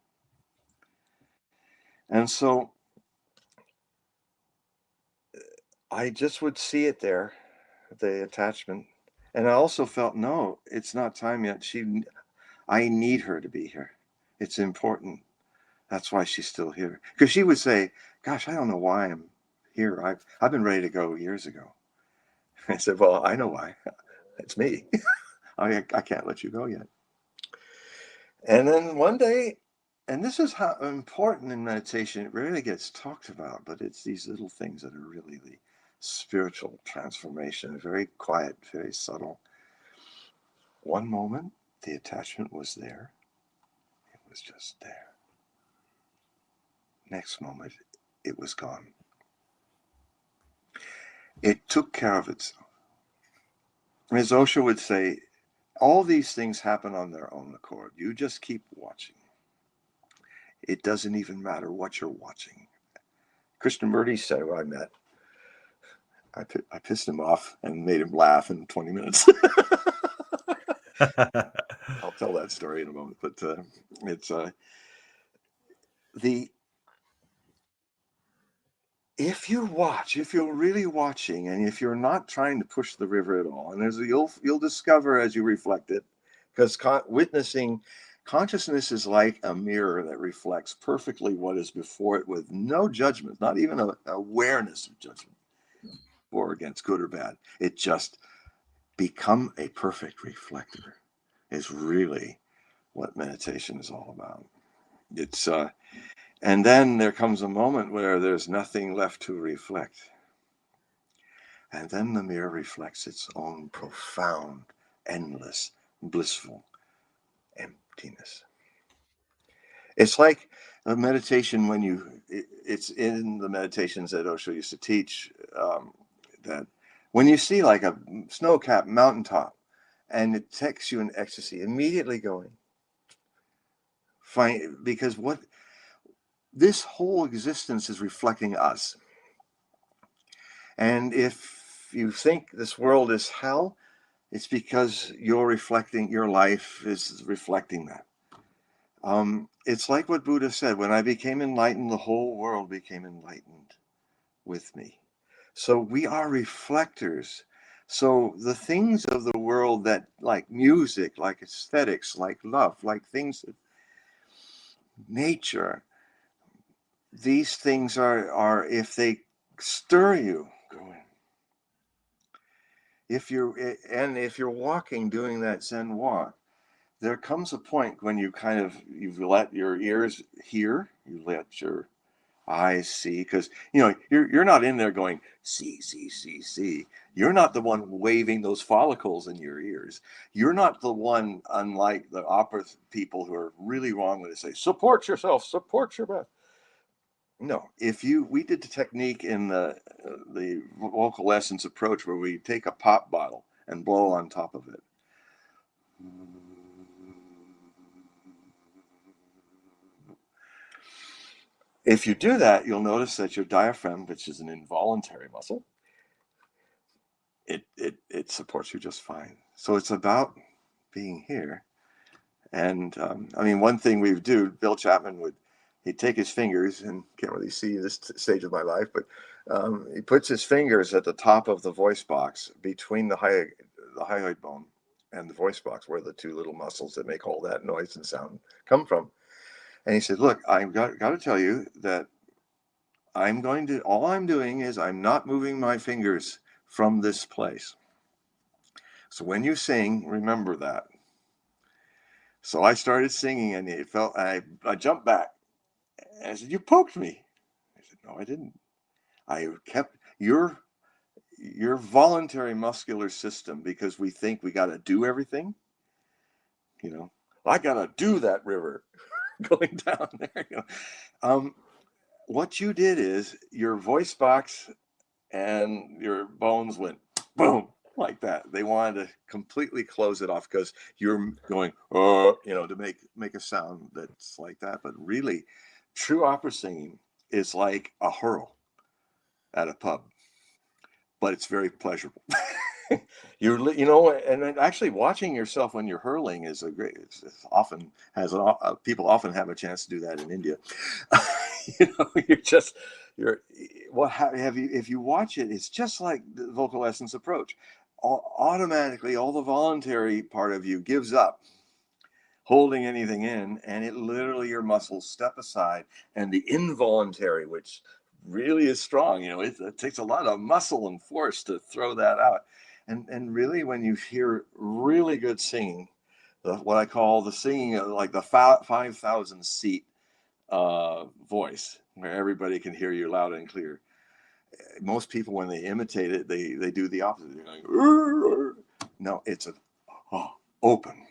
And so I just would see it there, the attachment. And I also felt, no, it's not time yet. I need her to be here. It's important. That's why she's still here. Because she would say, gosh, I don't know why I'm here. I've been ready to go years ago. I said, well, I know why. It's me. I can't let you go yet. And then one day, and this is how important in meditation, it rarely gets talked about, but it's these little things that are really the spiritual transformation, very quiet, very subtle. One moment, the attachment was there. It was just there. Next moment, it was gone. It took care of itself. As Osho would say, all these things happen on their own accord. You just keep watching. It doesn't even matter what you're watching. Krishnamurti said, who I met, I pissed him off and made him laugh in 20 minutes. I'll tell that story in a moment, but it's if you're really watching, and if you're not trying to push the river at all, and you'll discover as you reflect it, because witnessing consciousness is like a mirror that reflects perfectly what is before it with no judgment, not even an awareness of judgment or against good or bad. It just become a perfect reflector is really what meditation is all about. It's and then there comes a moment where there's nothing left to reflect. And then the mirror reflects its own profound, endless, blissful emptiness. It's like a meditation it's in the meditations that Osho used to teach. that when you see like a snow-capped mountaintop and it takes you in ecstasy, immediately going, because what this whole existence is reflecting us. And if you think this world is hell, it's because your life is reflecting that. It's like what Buddha said, when I became enlightened, the whole world became enlightened with me. So we are reflectors. So the things of the world that, like music, like aesthetics, like love, like things, nature, these things are if they stir you, go in. If you're walking, doing that Zen walk, there comes a point when you've let your ears hear, you let your eyes see, because you're not in there going see, see, see, see. You're not the one waving those follicles in your ears. You're not the one, unlike the opera people who are really wrong when they say support yourself, support your breath. No, we did the technique in the vocal essence approach where we take a pop bottle and blow on top of it. If you do that, you'll notice that your diaphragm, which is an involuntary muscle, it supports you just fine. So it's about being here. And one thing we would do, Bill Chapman he'd take his fingers, and can't really see this stage of my life, but he puts his fingers at the top of the voice box between the hyoid bone and the voice box, where the two little muscles that make all that noise and sound come from. And he said, look, I've got to tell you that all I'm doing is I'm not moving my fingers from this place. So when you sing, remember that. So I started singing, and I jumped back. And I said, you poked me. I said, no, I didn't. I kept your voluntary muscular system, because we think we got to do everything. I got to do that river going down there. What you did is your voice box and your bones went boom, like that. They wanted to completely close it off because you're going, to make a sound that's like that. But really, true opera singing is like a hurl at a pub, but it's very pleasurable. And then actually watching yourself when you're hurling is people often have a chance to do that in India. If you watch it, it's just like the vocal essence approach. Automatically, all the voluntary part of you gives up holding anything in, and it literally, your muscles step aside, and the involuntary, which really is strong, it takes a lot of muscle and force to throw that out. And really, when you hear really good singing, what I call the singing, like the 5,000 seat voice, where everybody can hear you loud and clear. Most people, when they imitate it, they do the opposite. They're going, "Rrr." No, it's open.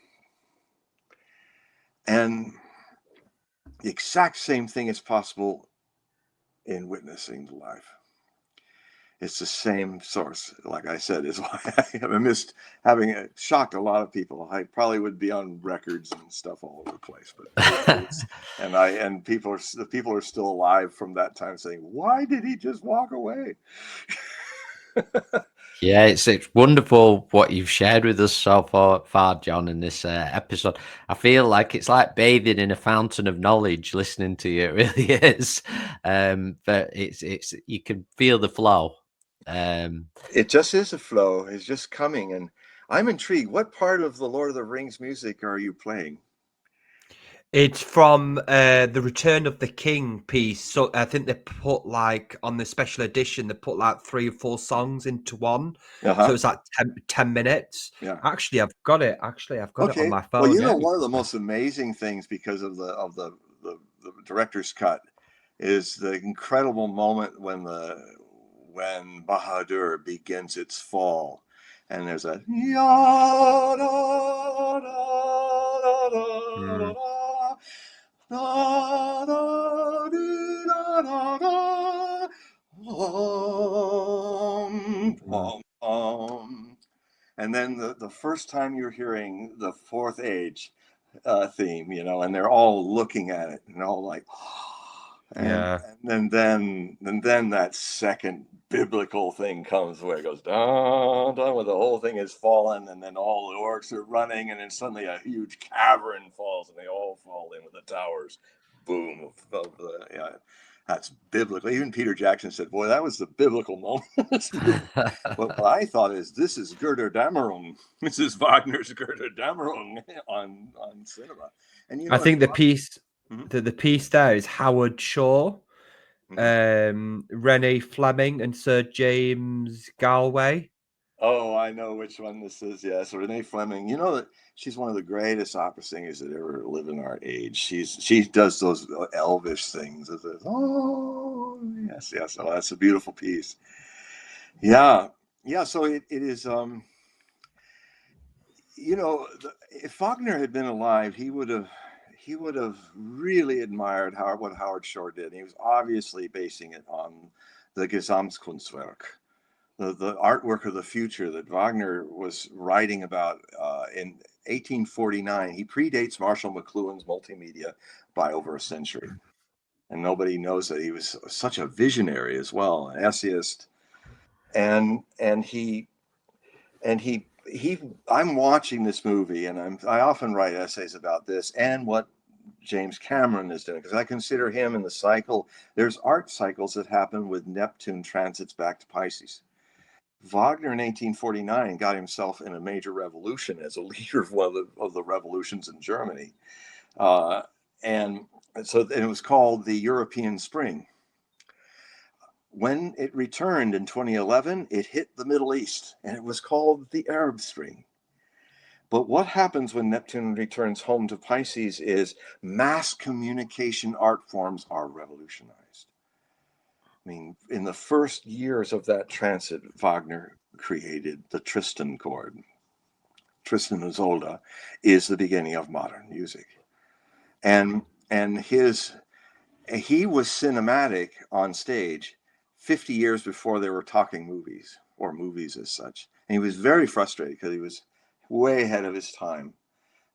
And the exact same thing is possible in witnessing the life. It's the same source. Like I said, is why I missed having shocked a lot of people. I probably would be on records and stuff all over the place, but and people are still alive from that time saying, "Why did he just walk away?" Yeah, it's wonderful what you've shared with us so far, John, in this episode. I feel like it's like bathing in a fountain of knowledge, listening to you. It really is. But it's you can feel the flow. It just is a flow. It's just coming, and I'm intrigued. What part of the Lord of the Rings music are you playing? It's from the Return of the King piece. So I think they put on the special edition, they put 3 or 4 songs into one. So it's like 10 minutes. Yeah. Actually, I've got it. I've got it on my phone. Well, one of the most amazing things, because of the director's cut, is the incredible moment when Bahadur begins its fall, and there's a And then the first time you're hearing the Fourth Age theme, you know, and they're all looking at it and all like, and then that second biblical thing comes where it goes dun dun, where the whole thing is fallen, and then all the orcs are running, and then suddenly a huge cavern falls, and they all fall in with the towers. Boom! That's biblical. Even Peter Jackson said, "Boy, that was the biblical moment." What I thought is, this is Götterdämmerung. This is Wagner's Götterdämmerung on cinema. And you know, I think the piece Mhm. the piece there is Howard Shaw, Renee Fleming, and Sir James Galway. Oh, I know which one this is. Yes, Renee Fleming. You know that she's one of the greatest opera singers that ever lived in our age. She does those elvish things. Oh, yes, yes. Oh, that's a beautiful piece. Yeah, yeah. So it is. You know, if Faulkner had been alive, he would have really admired what Howard Shore did. He was obviously basing it on the Gesamtkunstwerk, the artwork of the future that Wagner was writing about in 1849. He predates Marshall McLuhan's multimedia by over a century. And nobody knows that he was such a visionary as well, an essayist. And I'm watching this movie, and I often write essays about this and what James Cameron is doing, because I consider him in the cycle. There's art cycles that happen with Neptune transits back to Pisces. Wagner in 1849 got himself in a major revolution as a leader of one of the revolutions in Germany. And it was called the European Spring. When it returned in 2011, it hit the Middle East, and it was called the Arab Spring. But what happens when Neptune returns home to Pisces is mass communication art forms are revolutionized. I mean, in the first years of that transit, Wagner created the Tristan chord. Tristan and Isolde is the beginning of modern music. And he was cinematic on stage 50 years before they were talking movies or movies as such. And he was very frustrated because he was way ahead of his time.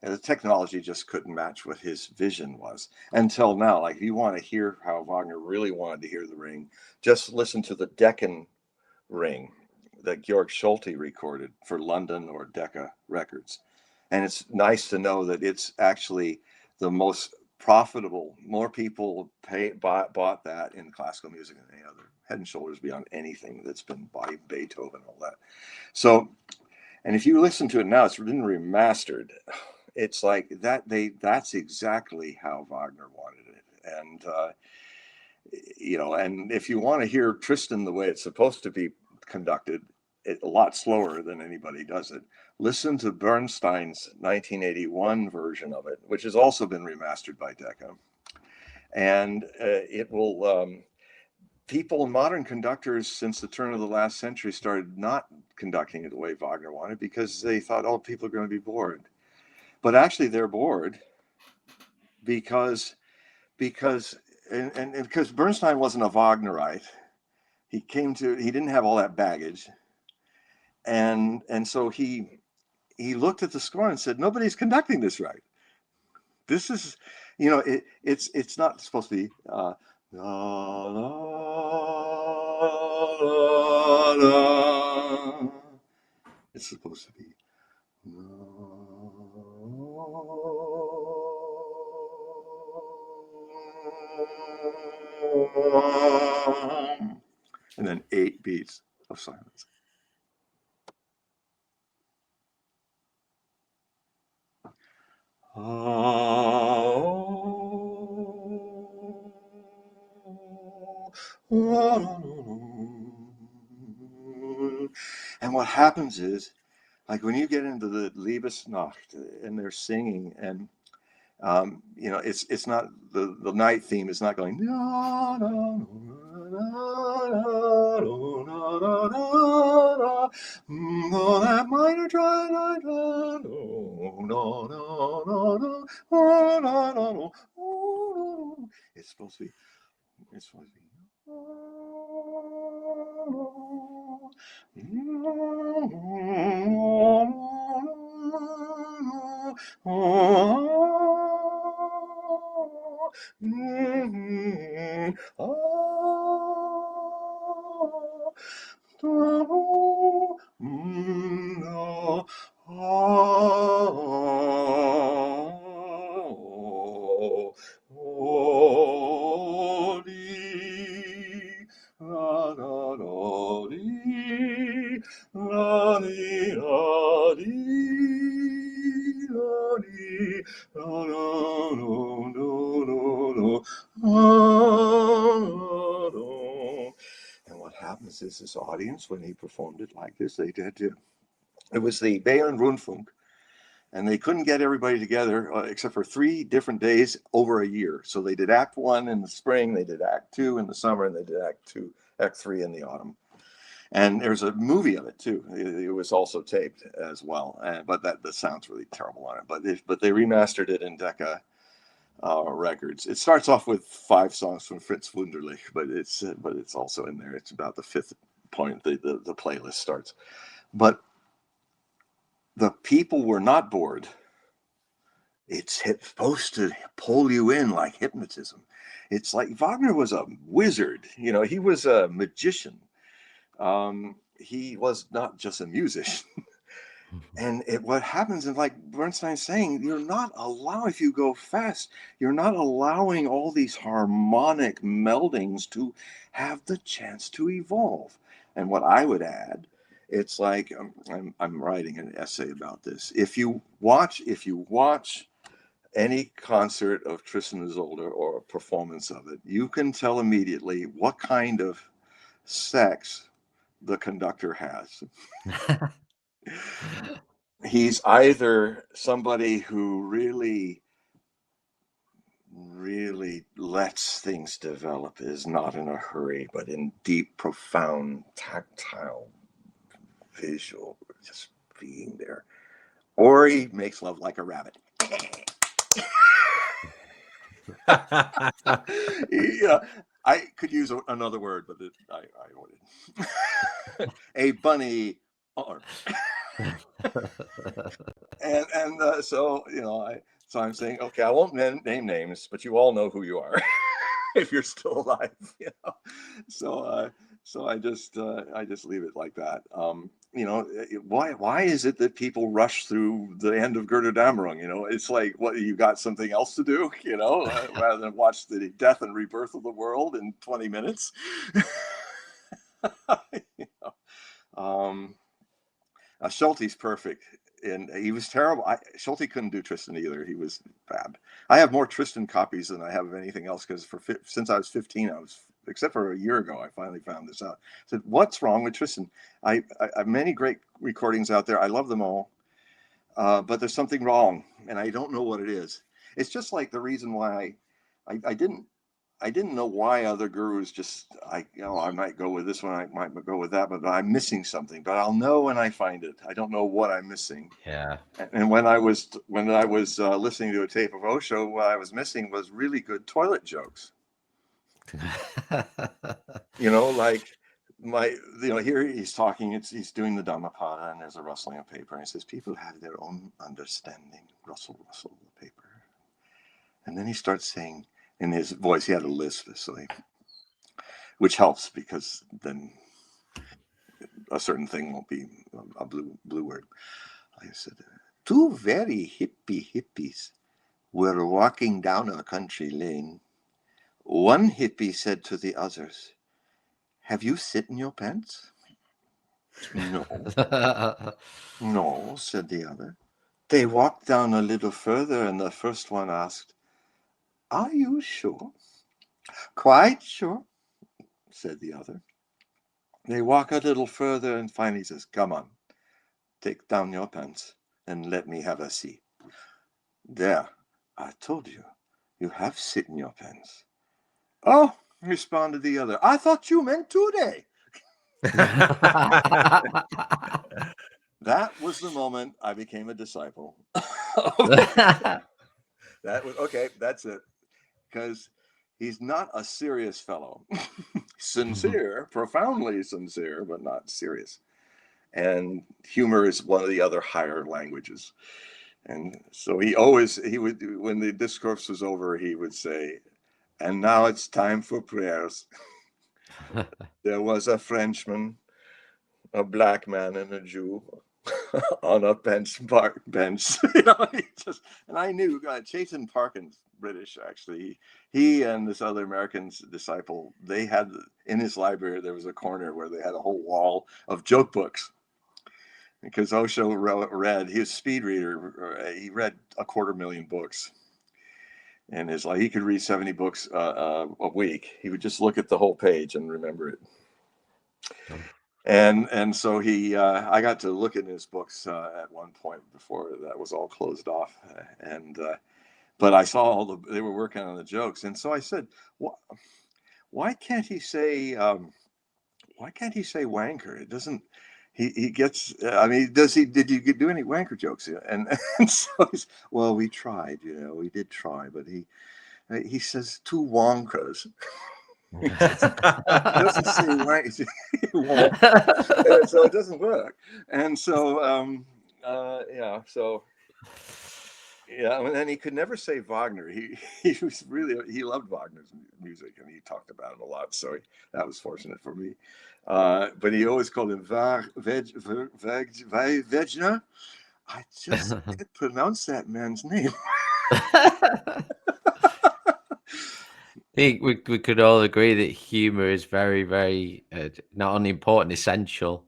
And the technology just couldn't match what his vision was until now. Like, if you want to hear how Wagner really wanted to hear the Ring, just listen to the Deccan Ring that Georg Schulte recorded for London or Decca Records. And it's nice to know that it's actually the most profitable. More people bought that in classical music than any other. Head and shoulders beyond anything that's been by Beethoven and all that. So, and if you listen to it now, it's been remastered. It's like that. That's exactly how Wagner wanted it, and you know. And if you want to hear Tristan the way it's supposed to be conducted, a lot slower than anybody does it, listen to Bernstein's 1981 version of it, which has also been remastered by Decca, and it will. People, modern conductors, since the turn of the last century, started not conducting it the way Wagner wanted because they thought, oh, people are going to be bored. But actually, they're bored because Bernstein wasn't a Wagnerite. He didn't have all that baggage, and so he looked at the score and said, nobody's conducting this right. This is, you know, it's not supposed to be la, la, la, la. It's supposed to be and then 8 beats of silence. And what happens is, like when you get into the Liebesnacht and they're singing, and you know, it's not the night theme is not going that minor it's supposed to be And what happens is this audience, when he performed it like this, they did too. It was the Bayern Rundfunk, and they couldn't get everybody together except for 3 different days over a year. So they did Act 1 in the spring, they did Act 2 in the summer, and they did Act 3 in the autumn. And there's a movie of it too. It was also taped as well, but that sounds really terrible on it. But they remastered it in Decca records. It starts off with 5 songs from Fritz Wunderlich, but it's also in there. It's about the 5th point the playlist starts. But the people were not bored. It's supposed to pull you in like hypnotism. It's like Wagner was a wizard. He was a magician. He was not just a musician. And what happens is, like Bernstein's saying, you're not allowing, if you go fast, you're not allowing all these harmonic meldings to have the chance to evolve. And what I would add, it's like I'm writing an essay about this. If you watch any concert of Tristan Isolde or a performance of it, you can tell immediately what kind of sex the conductor has. He's either somebody who really lets things develop, is not in a hurry, but in deep, profound, tactile, visual, just being there. Or he makes love like a rabbit. I could use another word, but I wouldn't. A bunny arm. and so I'm saying, okay, I won't name names, but you all know who you are if you're still alive. So I just leave it like that. Why is it that people rush through the end of Götterdämmerung? It's like, what, you got something else to do, rather than watch the death and rebirth of the world in 20 minutes. Schulte's perfect, and he was terrible. Schulte couldn't do Tristan either. He was bad. I have more Tristan copies than I have of anything else, because since I was 15, except for a year ago, I finally found this out. I said, what's wrong with Tristan? I have many great recordings out there. I love them all, but there's something wrong, and I don't know what it is. It's just like the reason why I didn't know why other gurus I might go with this one, I might go with that, but I'm missing something. But I'll know when I find it. I don't know what I'm missing. Yeah. And when I was listening to a tape of Osho, what I was missing was really good toilet jokes. Like here he's talking. He's doing the Dhammapada, and there's a rustling of paper, and he says, people have their own understanding. Rustle the paper, and then he starts saying. In his voice, he had a lisp, which helps, because then a certain thing won't be a blue word. I said, 2 very hippies were walking down a country lane. One hippie said to the others, have you sit in your pants? No. No, said the other. They walked down a little further, and the first one asked, are you sure? Quite sure, said the other. They walk a little further, and finally says, come on, take down your pants and let me have a seat. There, I told you, you have sit in your pants. Oh, responded the other, I thought you meant today. That was the moment I became a disciple. That was okay. That's it. Because he's not a serious fellow. sincere, profoundly sincere, but not serious. And humor is one of the other higher languages. And so he would, when the discourse was over, he would say, "And now it's time for prayers." There was a Frenchman, a black man, and a Jew on a bench. And I knew Chayton Parkins, British actually. He and this other American disciple, they had in his library there was a corner where they had a whole wall of joke books. Because Osho read, he was a speed reader. He read 250,000 books in his life. He could read 70 books a week. He would just look at the whole page and remember it. Oh. And so I got to look at his books at one point before that was all closed off. But I saw they were working on the jokes, and so I said, why can't he say wanker? It doesn't. He gets. I mean, did you do any wanker jokes? And so he's, well, we tried. We did try, but he says two wonkers. He doesn't say wanker. So it doesn't work. And so and then he could never say Wagner. He was he loved Wagner's music, and he talked about it a lot. So that was fortunate for me. But he always called him Wagner. I just can't pronounce that man's name. I think we could all agree that humor is very, very not only important, essential.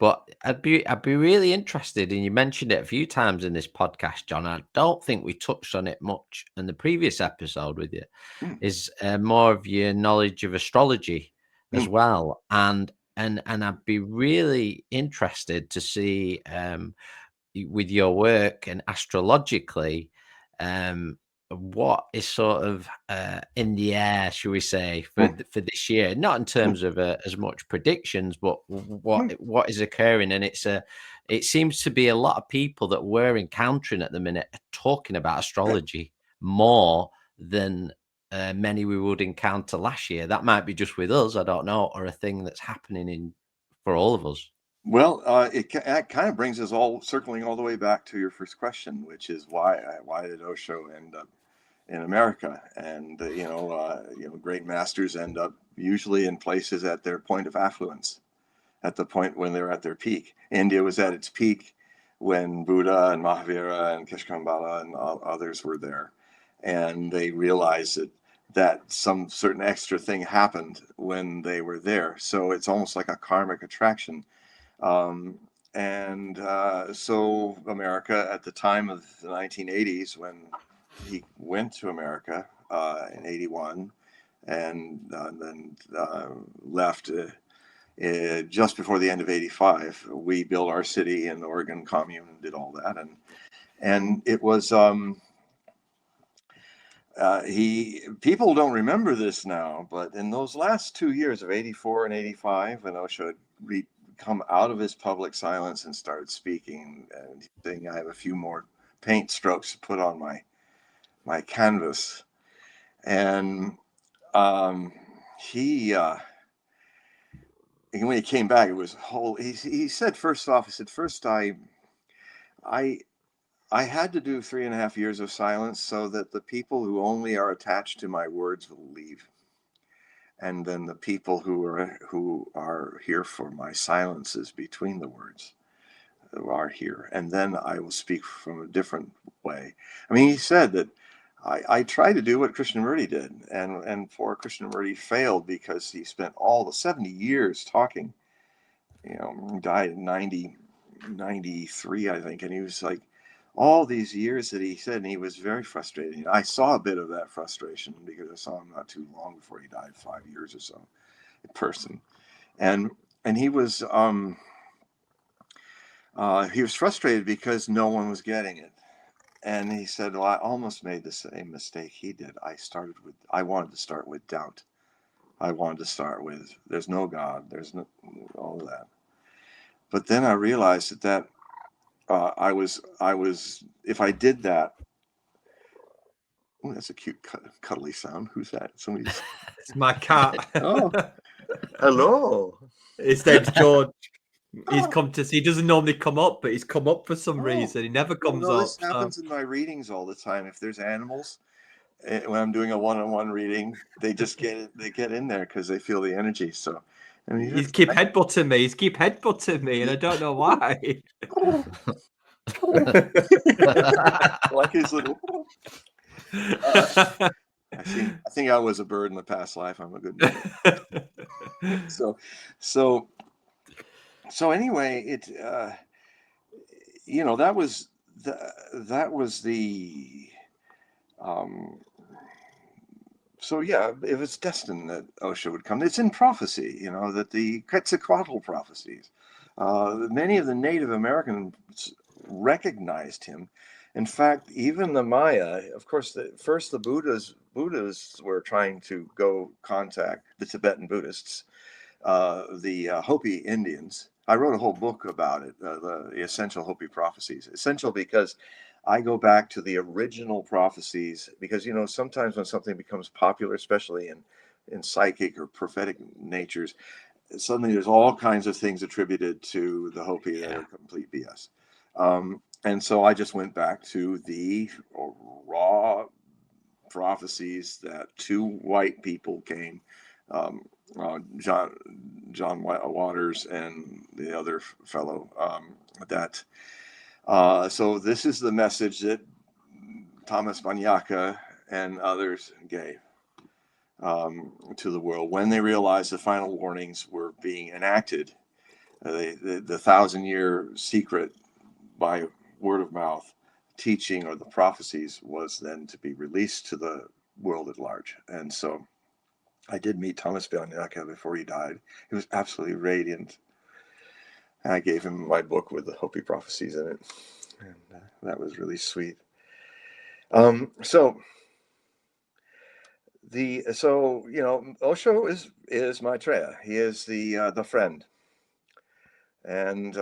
But I'd be really interested, and you mentioned it a few times in this podcast, John. I don't think we touched on it much in the previous episode with you. Is more of your knowledge of astrology as well, and I'd be really interested to see with your work and astrologically what is sort of in the air, shall we say, for this year? Not in terms of as much predictions, but what is occurring. And it seems to be a lot of people that we're encountering at the minute are talking about astrology more than many we would encounter last year. That might be just with us, I don't know, or a thing that's happening for all of us. Well, it kind of brings us all circling all the way back to your first question, which is why did Osho end up in America? And great masters end up usually in places at their point of affluence, at the point when they're at their peak. India was at its peak when Buddha and Mahavira and Keshkambala and others were there, and they realized that some certain extra thing happened when they were there. So it's almost like a karmic attraction. So America at the time of the 1980s, when he went to America in 81 and then left just before the end of 85, we built our city in the Oregon commune and did all that. And it was, people don't remember this now, but in those last 2 years of 84 and 85, when Osho had come out of his public silence and started speaking and saying, I have a few more paint strokes to put on my canvas. And when he came back, it was he said, first I had to do 3.5 years of silence so that the people who only are attached to my words will leave. And then the people who are here for my silences between the words are here. And then I will speak from a different way. I mean, he said that I tried to do what Krishnamurti did, and poor Krishnamurti failed because he spent all the 70 years talking. He died in 93, I think, and he was like, all these years that he said, and he was very frustrated. I saw a bit of that frustration because I saw him not too long before he died, 5 years or so in person. And he was frustrated because no one was getting it. And he said, well, I almost made the same mistake he did. I wanted to start with doubt. I wanted to start with, there's no God, there's no all that. But then I realized that I was, if I did that, oh, that's a cute cuddly sound. Who's that? Somebody's. It's my cat. Oh, Hello. His name's George. He's come to see. He doesn't normally come up, but he's come up for some reason. He never comes no, up. this happens in my readings all the time. If there's animals, when I'm doing a one-on-one reading, they just get in there because they feel the energy. So, I mean, He's keep headbutting me. He's keep headbutting me, and I don't know why. like his little. I think I was a bird in the past life. I'm a good man. So anyway, it that was the so yeah, it was destined that Osho would come. It's in prophecy, that the Quetzalcoatl prophecies. Many of the Native Americans recognized him. In fact, even the Maya, of course, the Buddhas were trying to go contact the Tibetan Buddhists, the Hopi Indians. I wrote a whole book about it, the essential Hopi prophecies. Essential because I go back to the original prophecies, because sometimes when something becomes popular, especially in psychic or prophetic natures, suddenly there's all kinds of things attributed to the Hopi that are complete BS. And so I just went back to the raw prophecies that two white people came, John Waters and the other fellow, so this is the message that Thomas Banyaka and others gave to the world when they realized the final warnings were being enacted. The 1,000-year secret by word of mouth teaching, or the prophecies, was then to be released to the world at large. And so I did meet Thomas Banyaka before he died. He was absolutely radiant. And I gave him my book with the Hopi prophecies in it. And that was really sweet. So Osho is Maitreya. He is the friend, and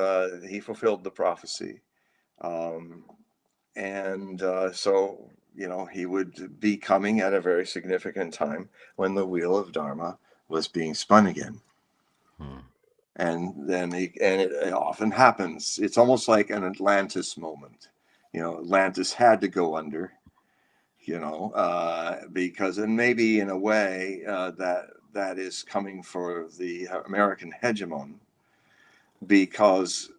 he fulfilled the prophecy. So he would be coming at a very significant time when the wheel of Dharma was being spun again. And then it often happens. It's almost like an Atlantis moment. Atlantis had to go under, because, and maybe in a way that is coming for the American hegemon, because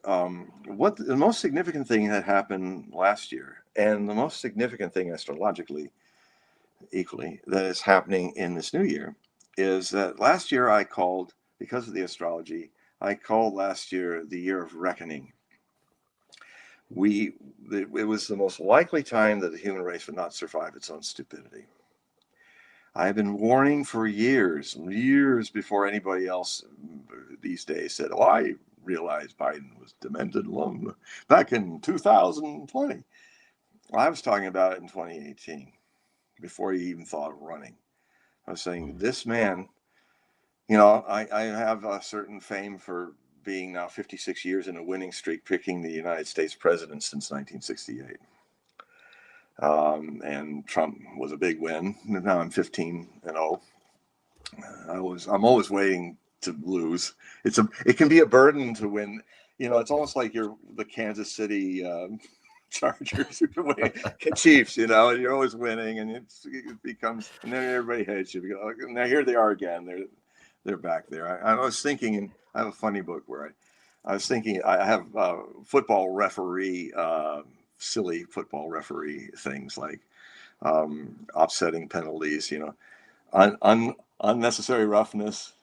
what the most significant thing that happened last year, and the most significant thing astrologically equally that is happening in this new year, is that last year I called, because of the astrology, I called last year the year of reckoning. It was the most likely time that the human race would not survive its own stupidity. I have been warning for years before anybody else these days said, "Oh, I realized Biden was demented long back in 2020." I was talking about it in 2018, before he even thought of running. I was saying, this man, I have a certain fame for being now 56 years in a winning streak, picking the United States president since 1968. And Trump was a big win. Now I'm 15-0. I'm always waiting to lose. It can be a burden to win. It's almost like you're the Kansas City Chargers, Chiefs. And you're always winning, and it becomes, and then everybody hates you. Now here they are again. They're back there. I was thinking, and I have a funny book where I was thinking, I have football referee, silly football referee things like offsetting penalties. Unnecessary roughness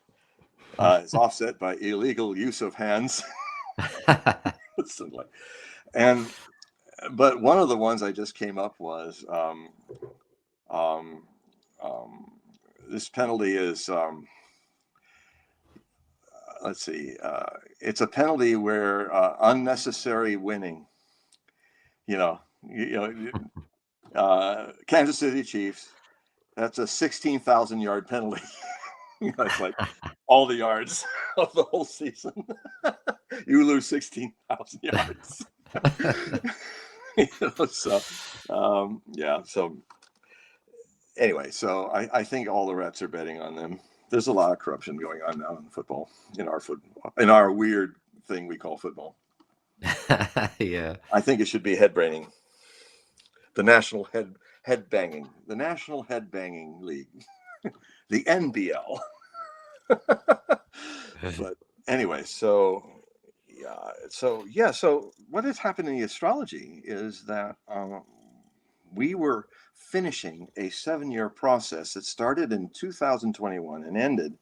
is offset by illegal use of hands. But one of the ones I just came up was this penalty is let's see, it's a penalty where unnecessary winning. Kansas City Chiefs. That's a 16,000-yard penalty. It's like all the yards of the whole season. You lose 16,000 yards. So anyway, so I think all the rats are betting on them. There's a lot of corruption going on now in football, in our weird thing we call football. Yeah. I think it should be head braining. The National Head Banging League, the NBL. But anyway, so what has happened in the astrology is that we were finishing a 7-year process that started in 2021 and ended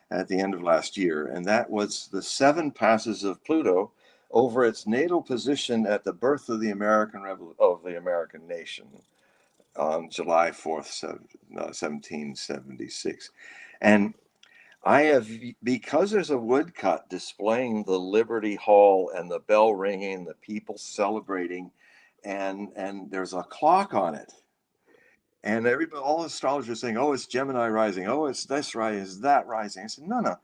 at the end of last year, and that was the 7 passes of Pluto over its natal position at the birth of the American nation on July 4th, 1776. And I have, because there's a woodcut displaying the Liberty Hall and the bell ringing, the people celebrating, and there's a clock on it. And all astrologers saying, oh, it's Gemini rising. Oh, it's this rising, it's that rising. I said, no.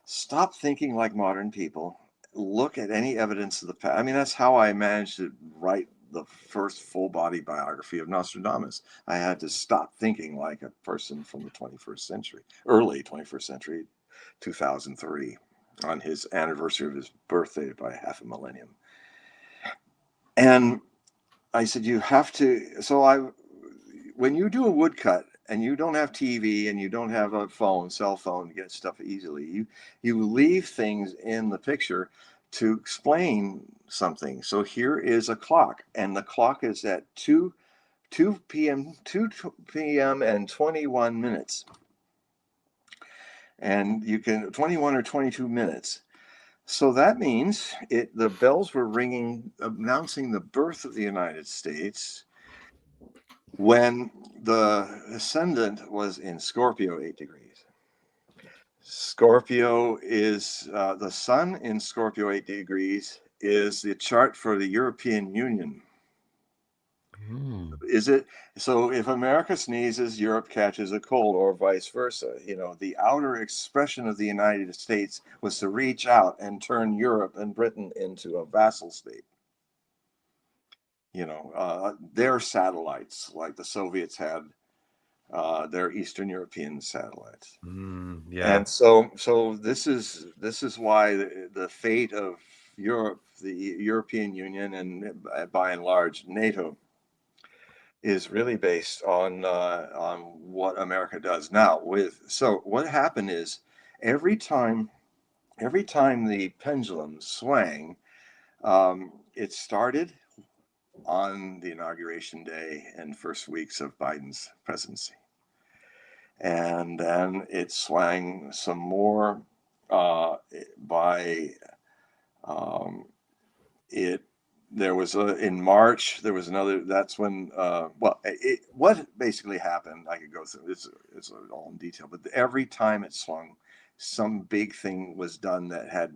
Stop thinking like modern people. Look at any evidence of the past. I mean, that's how I managed to write the first full body biography of Nostradamus. I had to stop thinking like a person from the 21st century, early 21st century, 2003, on his anniversary of his birthday by half a millennium. And I said, you have to. When you do a woodcut and you don't have TV and you don't have a cell phone to get stuff easily, you leave things in the picture to explain something. So here is a clock, and the clock is at 2 p.m. and 21 minutes. And you can 21 or 22 minutes. So that means the bells were ringing, announcing the birth of the United States, when the ascendant was in Scorpio 8 degrees. Scorpio is the sun in Scorpio 8 degrees is the chart for the European Union. Is it? So if America sneezes, Europe catches a cold, or vice versa. The outer expression of the United States was to reach out and turn Europe and Britain into a vassal state. Their satellites, like the Soviets had their Eastern European satellites. Yeah. And so this is why the fate of Europe, the European Union, and by and large NATO, is really based on what America does now. So what happened is every time the pendulum swang, it started on the inauguration day and first weeks of Biden's presidency. And then it swang some more there was in March, there was another, that's when, what basically happened, I could go through, it's all in detail, but every time it swung, some big thing was done that had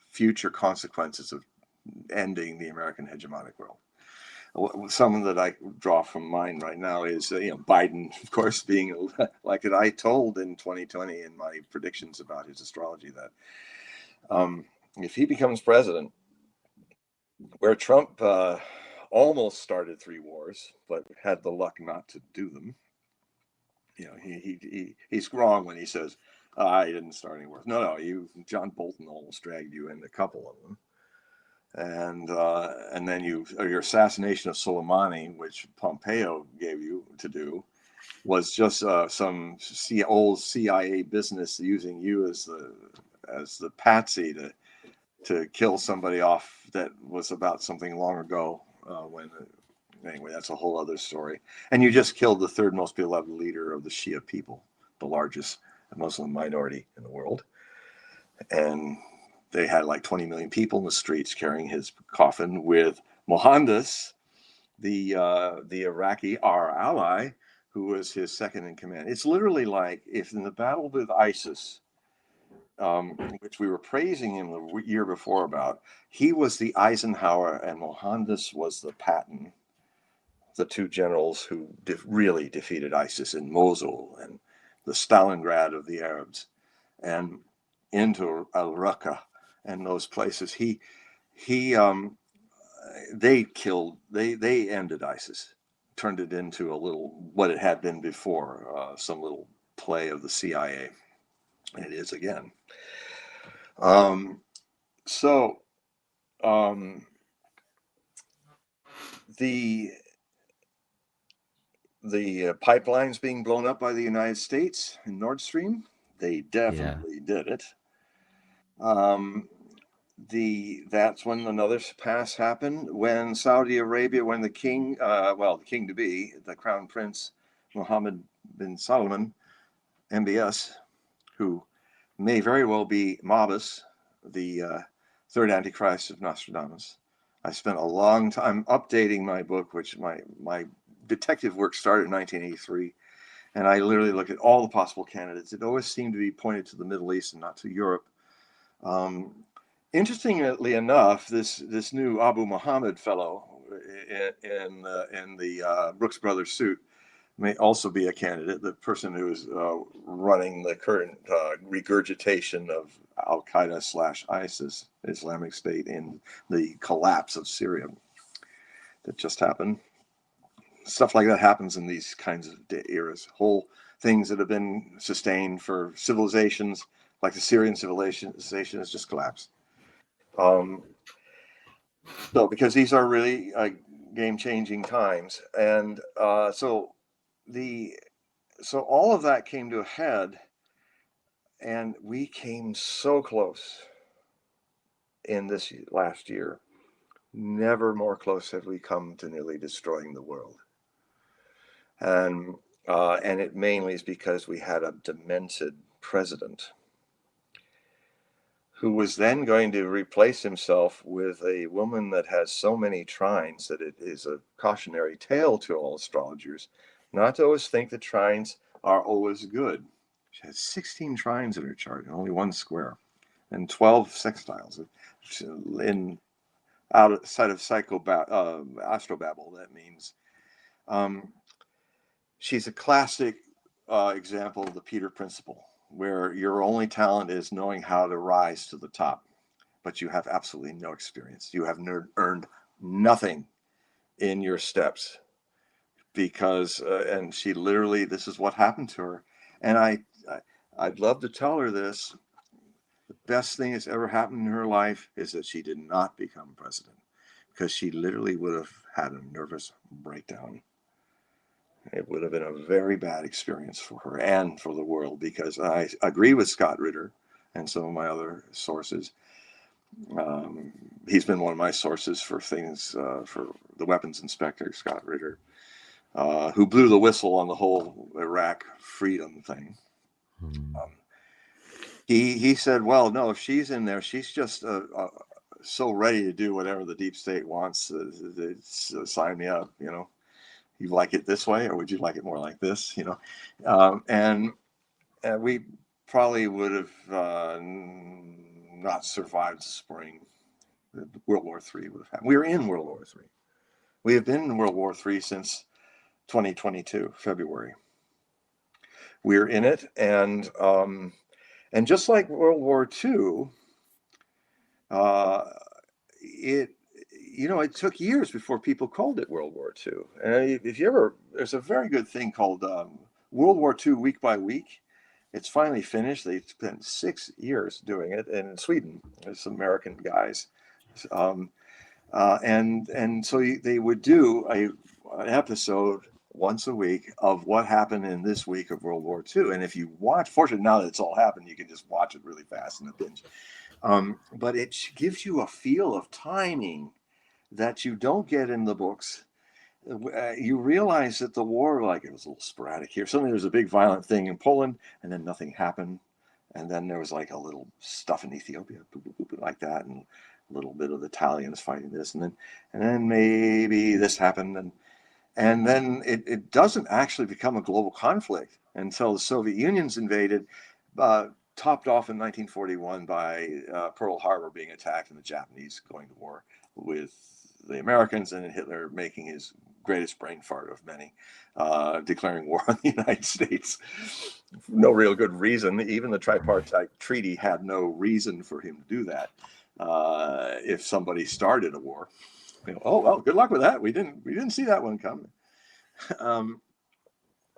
future consequences of ending the American hegemonic world. Some that I draw from mine right now is Biden, of course, being like I told in 2020 in my predictions about his astrology that if he becomes president, where Trump almost started 3 wars but had the luck not to do them, he's wrong when he says I didn't start any wars. No, John Bolton almost dragged you in a couple of them. And then your assassination of Soleimani, which Pompeo gave you to do, was just some old CIA business using you as the patsy to kill somebody off that was about something long ago. Anyway, that's a whole other story. And you just killed the 3rd most beloved leader of the Shia people, the largest Muslim minority in the world, and they had like 20 million people in the streets carrying his coffin with Mohandas, the Iraqi, our ally, who was his second in command. It's literally like if in the battle with ISIS, which we were praising him the year before about, he was the Eisenhower and Mohandas was the Patton, the 2 generals who really defeated ISIS in Mosul and the Stalingrad of the Arabs, and into al-Raqqa and those places. They ended ISIS, turned it into a little, what it had been before, some little play of the CIA. It is again. So the pipelines being blown up by the United States in Nord Stream, they definitely did it. That's when another pass happened, when Saudi Arabia, when the king, the king to be, the crown prince Mohammed bin Salman, MBS, who may very well be Mabus, the third Antichrist of Nostradamus. I spent a long time updating my book, which my detective work started in 1983, and I literally looked at all the possible candidates. It always seemed to be pointed to the Middle East and not to Europe. Interestingly enough, this new Abu Muhammad fellow in the Brooks Brothers suit may also be a candidate. The person who is running the current regurgitation of Al Qaeda / ISIS, Islamic State, in the collapse of Syria that just happened. Stuff like that happens in these kinds of eras. Whole things that have been sustained for civilizations, like the Syrian civilization, has just collapsed. So, because these are really game-changing times, and so all of that came to a head, and we came so close in this last year. Never more close have we come to nearly destroying the world, and it mainly is because we had a demented president who was then going to replace himself with a woman that has so many trines that it is a cautionary tale to all astrologers not to always think that trines are always good. She has 16 trines in her chart and only one square, and 12 sextiles. Outside of astrobabble, that means she's a classic example of the Peter principle, where your only talent is knowing how to rise to the top, but you have absolutely no experience. You have earned nothing in your steps, because and she literally, this is what happened to her. And I'd love to tell her this. The best thing that's ever happened in her life is that she did not become president, because she literally would have had a nervous breakdown. It would have been a very bad experience for her and for the world, because I agree with Scott Ritter and some of my other sources. He's been one of my sources for things, for the weapons inspector, Scott Ritter, who blew the whistle on the whole Iraq freedom thing. He said, well, no, if she's in there, she's just so ready to do whatever the deep state wants. Sign me up, you know. You like it this way, or would you like it more like this? You know, and we probably would have not survived spring. World War III would have happened. We were in World War III. We have been in World War III since 2022, February. We're in it, and just like World War II, it took years before people called it World War II. And if you ever, there's a very good thing called World War II Week by Week. It's finally finished. They spent 6 years doing it, and in Sweden, there's some American guys, and so they would do an episode once a week of what happened in this week of World War II. And if you watch, fortunately now that it's all happened, you can just watch it really fast in a binge. But it gives you a feel of timing that you don't get in the books. You realize that the war, like, it was a little sporadic here. Suddenly there was a big violent thing in Poland, and then nothing happened. And then there was like a little stuff in Ethiopia, like that, and a little bit of the Italians fighting this, and then maybe this happened, and then it doesn't actually become a global conflict until the Soviet Union's invaded, topped off in 1941 by Pearl Harbor being attacked and the Japanese going to war with the Americans, and Hitler making his greatest brain fart of many, declaring war on the United States. No real good reason. Even the tripartite treaty had no reason for him to do that. If somebody started a war, oh well, good luck with that. We didn't see that one coming.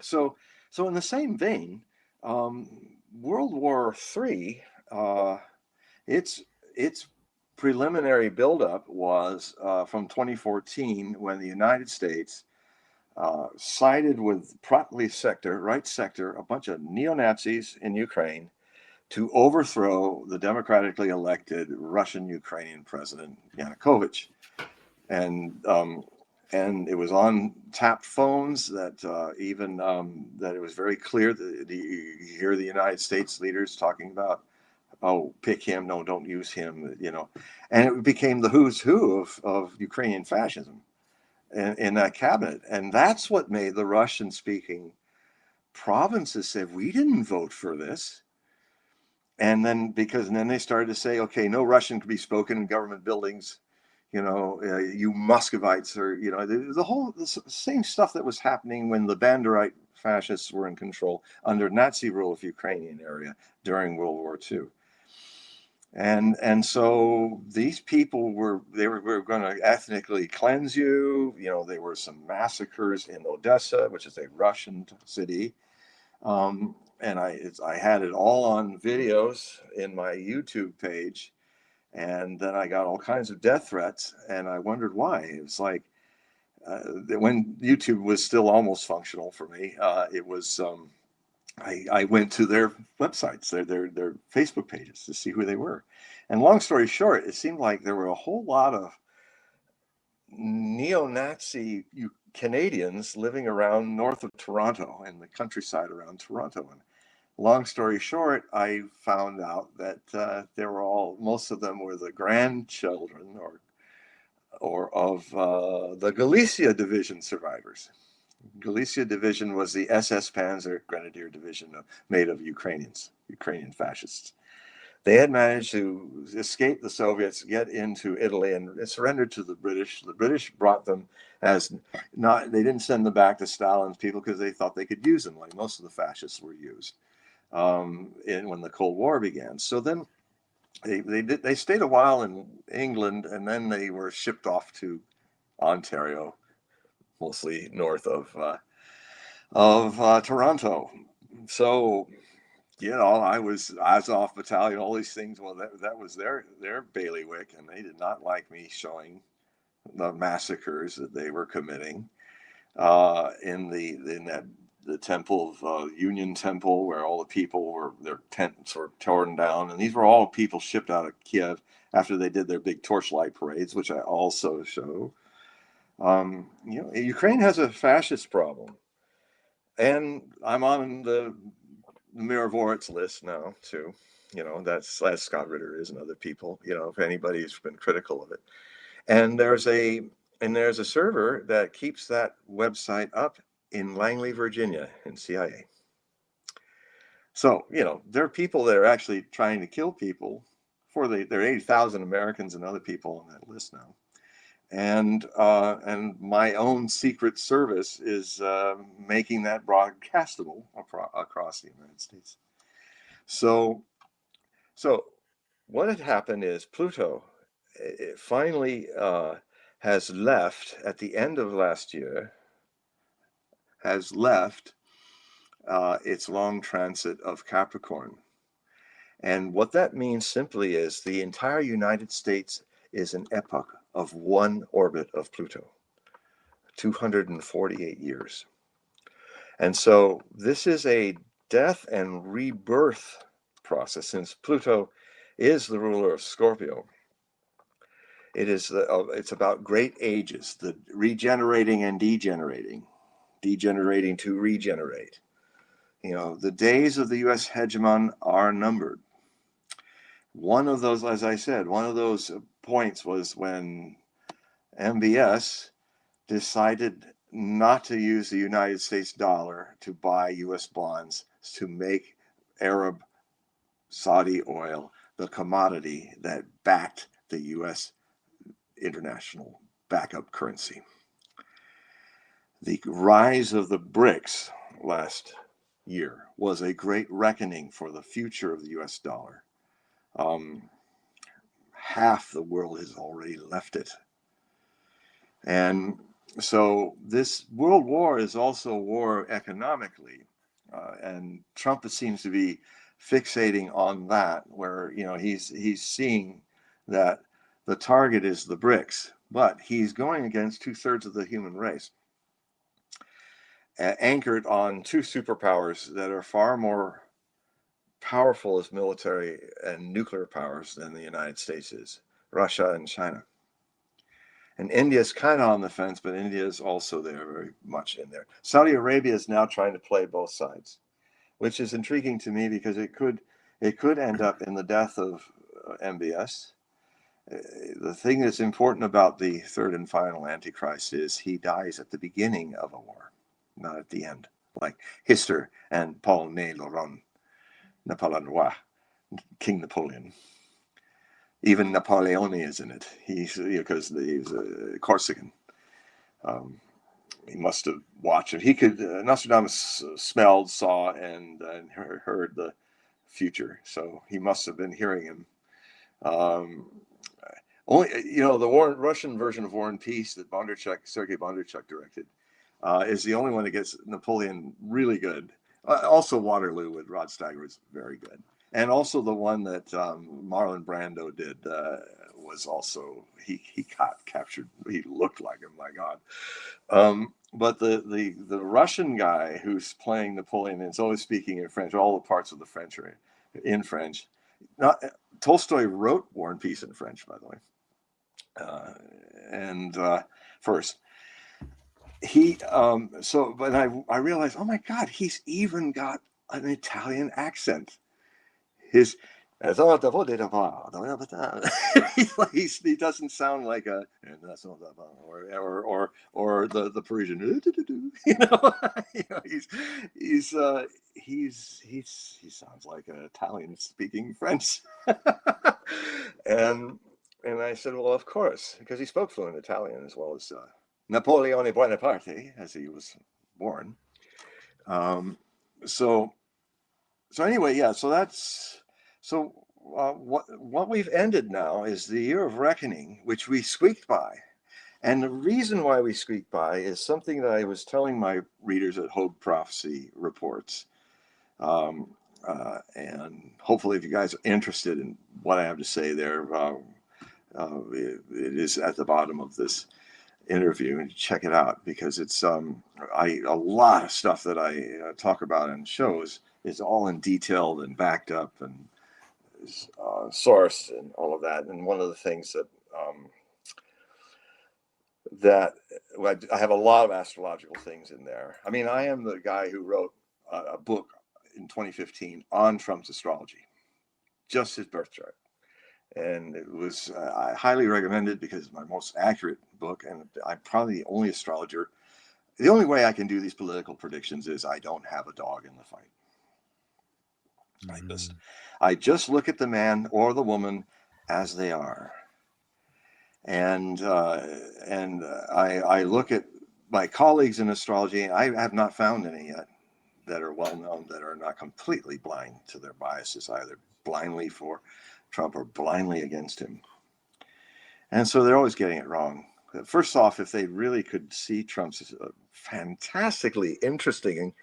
So in the same vein, World War III, its preliminary buildup was from 2014, when the United States sided with right sector, a bunch of neo-Nazis in Ukraine, to overthrow the democratically elected Russian-Ukrainian president Yanukovych. And it was on tapped phones that even that it was very clear that you hear the United States leaders talking about, oh, pick him, no, don't use him, and it became the who's who of Ukrainian fascism in that cabinet. And that's what made the Russian-speaking provinces say, we didn't vote for this. And then they started to say, okay, no Russian could be spoken in government buildings, you Muscovites, or the same stuff that was happening when the Banderite fascists were in control under Nazi rule of Ukrainian area during World War II. And so these people were going to ethnically cleanse you. There were some massacres in Odessa, which is a Russian city. And I had it all on videos in my YouTube page. And then I got all kinds of death threats, and I wondered why. It was like when YouTube was still almost functional for me, it was I went to their websites, their Facebook pages, to see who they were. And long story short, it seemed like there were a whole lot of neo-Nazi Canadians living around north of Toronto, in the countryside around Toronto. And long story short, I found out that most of them were the grandchildren or of the Galicia Division survivors. Galicia Division was the SS Panzer Grenadier Division made of Ukrainian fascists. They had managed to escape the Soviets, get into Italy, and surrendered to the British. The British brought them they didn't send them back to Stalin's people because they thought they could use them, like most of the fascists were used when the Cold War began. So then they stayed a while in England, and then they were shipped off to Ontario, mostly north of Toronto. So I was Azov Battalion, all these things. Well, that was their bailiwick, and they did not like me showing the massacres that they were committing in the temple of Union Temple, where all the people their tents were torn down, and these were all people shipped out of Kiev after they did their big torchlight parades, which I also show. Ukraine has a fascist problem, and I'm on the Miravorets list now too. That's as Scott Ritter is, and other people. If anybody's been critical of it, and there's a server that keeps that website up in Langley, Virginia, in CIA. So there are people that are actually trying to kill people. There are 80,000 Americans and other people on that list now. And my own secret service is making that broadcastable across the United States. So what had happened is Pluto finally has left at the end of last year, has left its long transit of Capricorn. And what that means simply is the entire United States is an epoch of one orbit of Pluto, 248 years. And so this is a death and rebirth process, since Pluto is the ruler of Scorpio. It's about great ages, the regenerating and degenerating to regenerate. The days of the U.S. hegemon are numbered. One of those, as I said, points was when MBS decided not to use the United States dollar to buy U.S. bonds to make Arab Saudi oil the commodity that backed the U.S. international backup currency. The rise of the BRICS last year was a great reckoning for the future of the U.S. dollar. Half the world has already left it. And so this world war is also a war economically. And Trump seems to be fixating on that, where, you know, he's seeing that the target is the BRICS, but he's going against 2/3 of the human race, anchored on two superpowers that are far more powerful as military and nuclear powers than the United States is, Russia and China. And India is kind of on the fence, but India is also there, very much in there. Saudi Arabia is now trying to play both sides, which is intriguing to me because it could end up in the death of MBS. The thing that's important about the third and final Antichrist is he dies at the beginning of a war, not at the end, like Hister and Paul Ney Laurent, Napoleon, King Napoleon. Even Napoleone is in it. Because he's a Corsican. He must have watched it. He could. Nostradamus smelled, saw, and heard the future. So he must have been hearing him. Only, the Russian version of War and Peace that Sergei Bondarchuk directed, is the only one that gets Napoleon really good. Also, Waterloo with Rod Steiger was very good. And also the one that Marlon Brando did was also, he got captured. He looked like him, my God. But the Russian guy who's playing Napoleon is always speaking in French. All the parts of the French are in French. Tolstoy wrote War and Peace in French, by the way. First. But I realized, oh my God, he's even got an Italian accent. He doesn't sound like a, or the Parisian, he sounds like an Italian speaking French. and I said, well, of course, because he spoke fluent Italian as well as Napoleone Bonaparte, as he was born. So anyway, yeah. What we've ended now is the year of reckoning, which we squeaked by, and the reason why we squeaked by is something that I was telling my readers at Hogue Prophecy Reports, and hopefully, if you guys are interested in what I have to say there, it is at the bottom of this interview, and check it out, because it's a lot of stuff that I talk about in shows is all in detailed and backed up and sourced and all of that. And one of the things that I have a lot of astrological things in there. I mean, I am the guy who wrote a book in 2015 on Trump's astrology, just his birth chart. And it was, I highly recommend it because it's my most accurate book. And I'm probably the only astrologer. The only way I can do these political predictions is I don't have a dog in the fight. I just look at the man or the woman as they are. And I look at my colleagues in astrology, and I have not found any yet that are well known, that are not completely blind to their biases, either blindly for Trump or blindly against him. And so they're always getting it wrong. First off, if they really could see Trump's fantastically interesting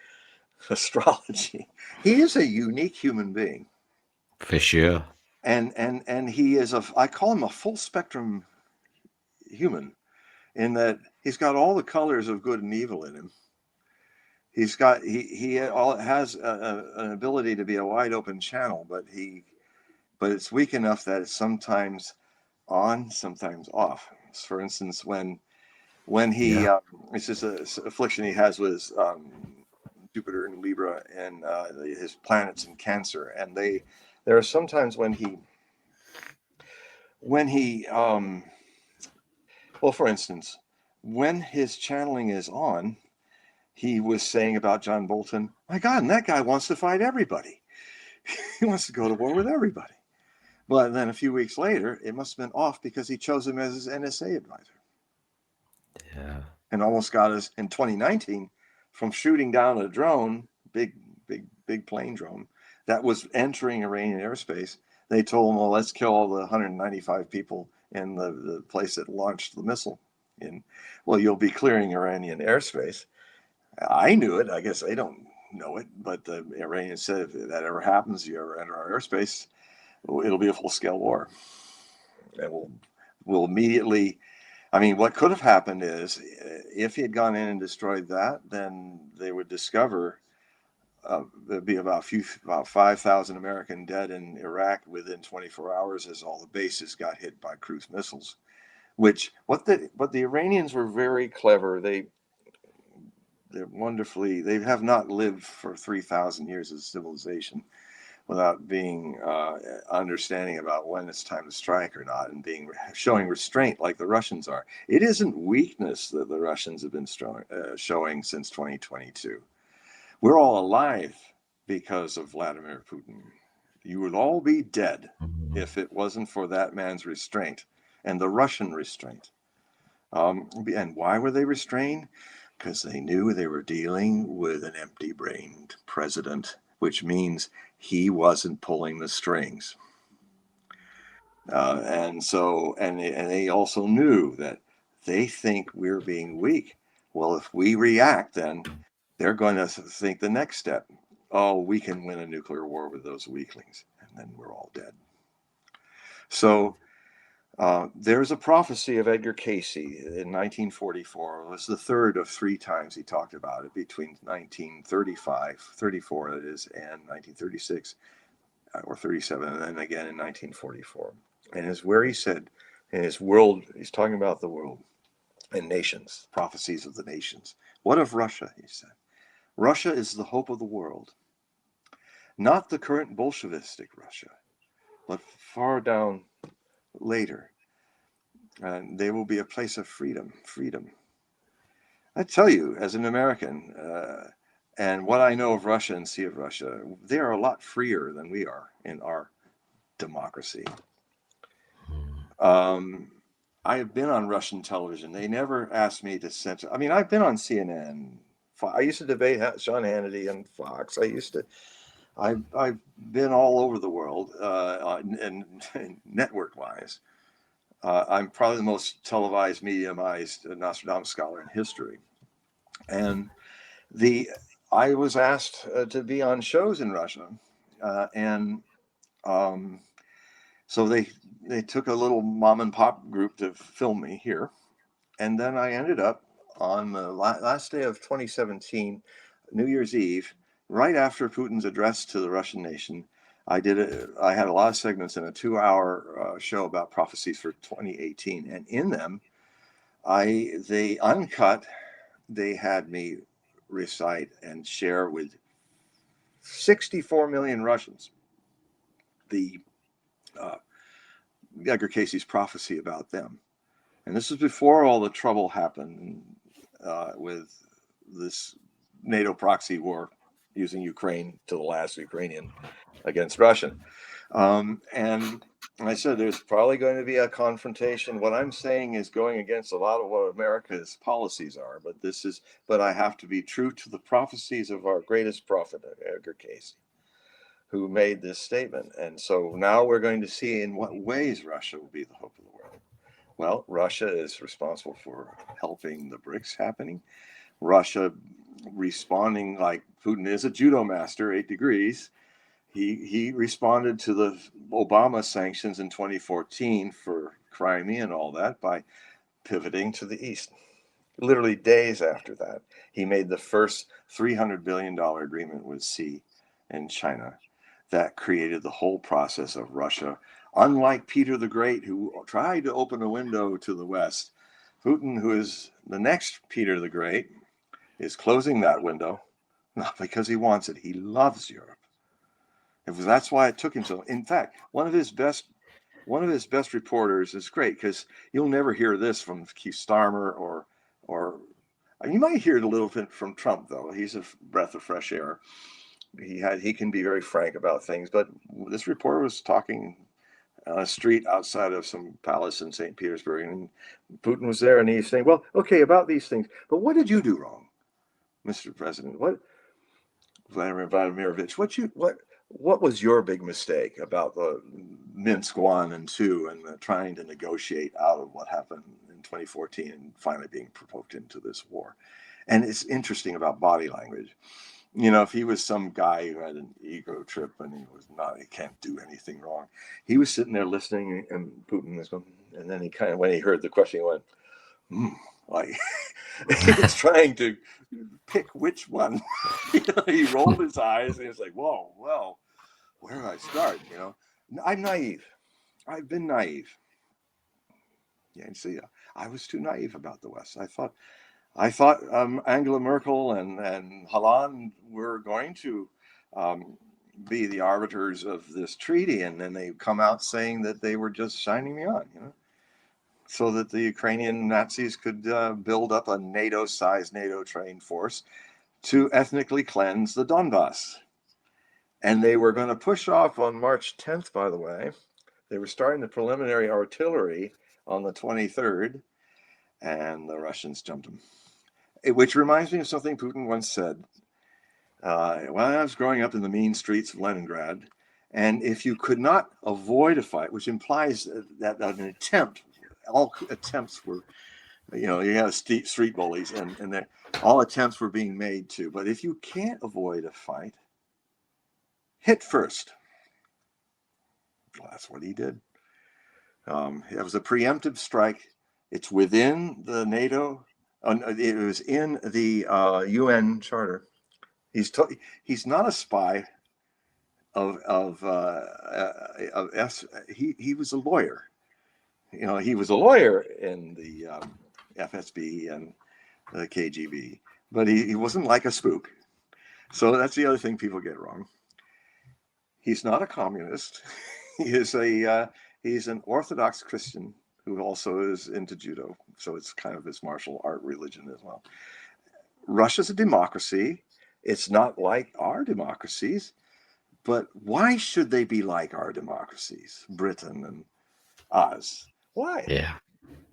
astrology, he is a unique human being. For sure. And he is I call him a full spectrum human, in that he's got all the colors of good and evil in him. He has an ability to be a wide open channel, but it's weak enough that it's sometimes on, sometimes off. For instance, when he it's just a affliction he has with Jupiter in Libra and his planets in Cancer, and there are sometimes when he well, for instance, when his channeling is on, he was saying about John Bolton, my God, and that guy wants to fight everybody. He wants to go to war with everybody. But then a few weeks later, it must have been off because he chose him as his NSA advisor. Yeah. And almost got us in 2019 from shooting down a drone, big plane drone, that was entering Iranian airspace. They told him, well, let's kill all the 195 people in the place that launched the missile. Well, you'll be clearing Iranian airspace. I knew it. I guess they don't know it, but the Iranians said if that ever happens, you ever enter our airspace, it'll be a full-scale war. And we'll immediately, I mean, what could have happened is if he had gone in and destroyed that, then they would discover there'd be about 5,000 American dead in Iraq within 24 hours as all the bases got hit by cruise missiles. Which what the Iranians were very clever. They're wonderfully. They have not lived for 3,000 years as civilization without being understanding about when it's time to strike or not, and showing restraint like the Russians are. It isn't weakness that the Russians have been showing since 2022. We're all alive because of Vladimir Putin. You would all be dead if it wasn't for that man's restraint and the Russian restraint. And why were they restrained? Because they knew they were dealing with an empty-brained president, which means he wasn't pulling the strings. And they also knew that they think we're being weak. Well, if we react, then they're going to think the next step. Oh, we can win a nuclear war with those weaklings, and then we're all dead. So there's a prophecy of Edgar Casey in 1944. It was the third of three times he talked about it between 1934 that is, and 1936 or 37, and then again in 1944. And it's where he said, in his world, he's talking about the world and nations, prophecies of the nations. What of Russia, he said? Russia is the hope of the world. Not the current Bolshevistic Russia, but far down later. And they will be a place of freedom. I tell you, as an American, and what I know of Russia and see of Russia, they are a lot freer than we are in our democracy. I have been on Russian television. They never asked me to censor. I mean, I've been on CNN. I used to debate Sean Hannity on Fox. I've been all over the world, and network-wise. I'm probably the most televised, mediumized Nostradamus scholar in history. And I was asked to be on shows in Russia, so they took a little mom and pop group to film me here, and then I ended up on the last day of 2017, New Year's Eve, right after Putin's address to the Russian nation. I had a lot of segments in a 2-hour show about prophecies for 2018, and in them, they uncut. They had me recite and share with 64 million Russians the Edgar Casey's prophecy about them. And this is before all the trouble happened with this NATO proxy war using Ukraine to the last Ukrainian against Russia. And I said there's probably going to be a confrontation. What I'm saying is going against a lot of what America's policies are, but I have to be true to the prophecies of our greatest prophet, Edgar Casey, who made this statement. And so now we're going to see in what ways Russia will be the hope of the world. Well, Russia is responsible for helping the BRICS happening. Russia responding like Putin is a judo master, 8 degrees. He responded to the Obama sanctions in 2014 for Crimea and all that by pivoting to the east. Literally days after that, he made the first $300 billion agreement with Xi in China that created the whole process of Russia. Unlike Peter the Great, who tried to open a window to the West, Putin, who is the next Peter the Great, is closing that window, not because he wants it. He loves Europe. That's why it took him so. In fact, one of his best reporters is great, because you'll never hear this from Keith Starmer or you might hear it a little bit from Trump, though. He's a breath of fresh air. He can be very frank about things, but this reporter was talking on a street outside of some palace in St. Petersburg, and Putin was there, and he's saying, "Well, okay, about these things, but what did you do wrong, Mr. President? What, Vladimir Vladimirovich? What was your big mistake about the Minsk 1 and 2 and trying to negotiate out of what happened in 2014 and finally being provoked into this war?" And it's interesting about body language. You know, if he was some guy who had an ego trip and he can't do anything wrong, he was sitting there listening, and Putin was going, and then he kind of, when he heard the question, he went, like he was trying to pick which one. You know, he rolled his eyes and he was like, whoa, well, where do I start? You know, I'm naive. I've been naive. Yeah, and see, I was too naive about the West. I thought Angela Merkel and Hollande were going to be the arbiters of this treaty, and then they come out saying that they were just shining me on, you know, so that the Ukrainian Nazis could build up a NATO-sized, NATO-trained force to ethnically cleanse the Donbass. And they were going to push off on March 10th, by the way. They were starting the preliminary artillery on the 23rd, and the Russians jumped them. Which reminds me of something Putin once said. When I was growing up in the mean streets of Leningrad, and if you could not avoid a fight, which implies that an attempt, all attempts were, you know, you have street bullies, and all attempts were being made to. But if you can't avoid a fight, hit first. Well, that's what he did. It was a preemptive strike. It's within the NATO. It was in the UN Charter. He's not a spy he was a lawyer. You know, he was a lawyer in the FSB and the KGB, but he wasn't like a spook. So that's the other thing people get wrong. He's not a communist. He's an Orthodox Christian who also is into judo. So it's kind of his martial art religion as well. Russia's a democracy. It's not like our democracies, but why should they be like our democracies, Britain and us? Why? Yeah.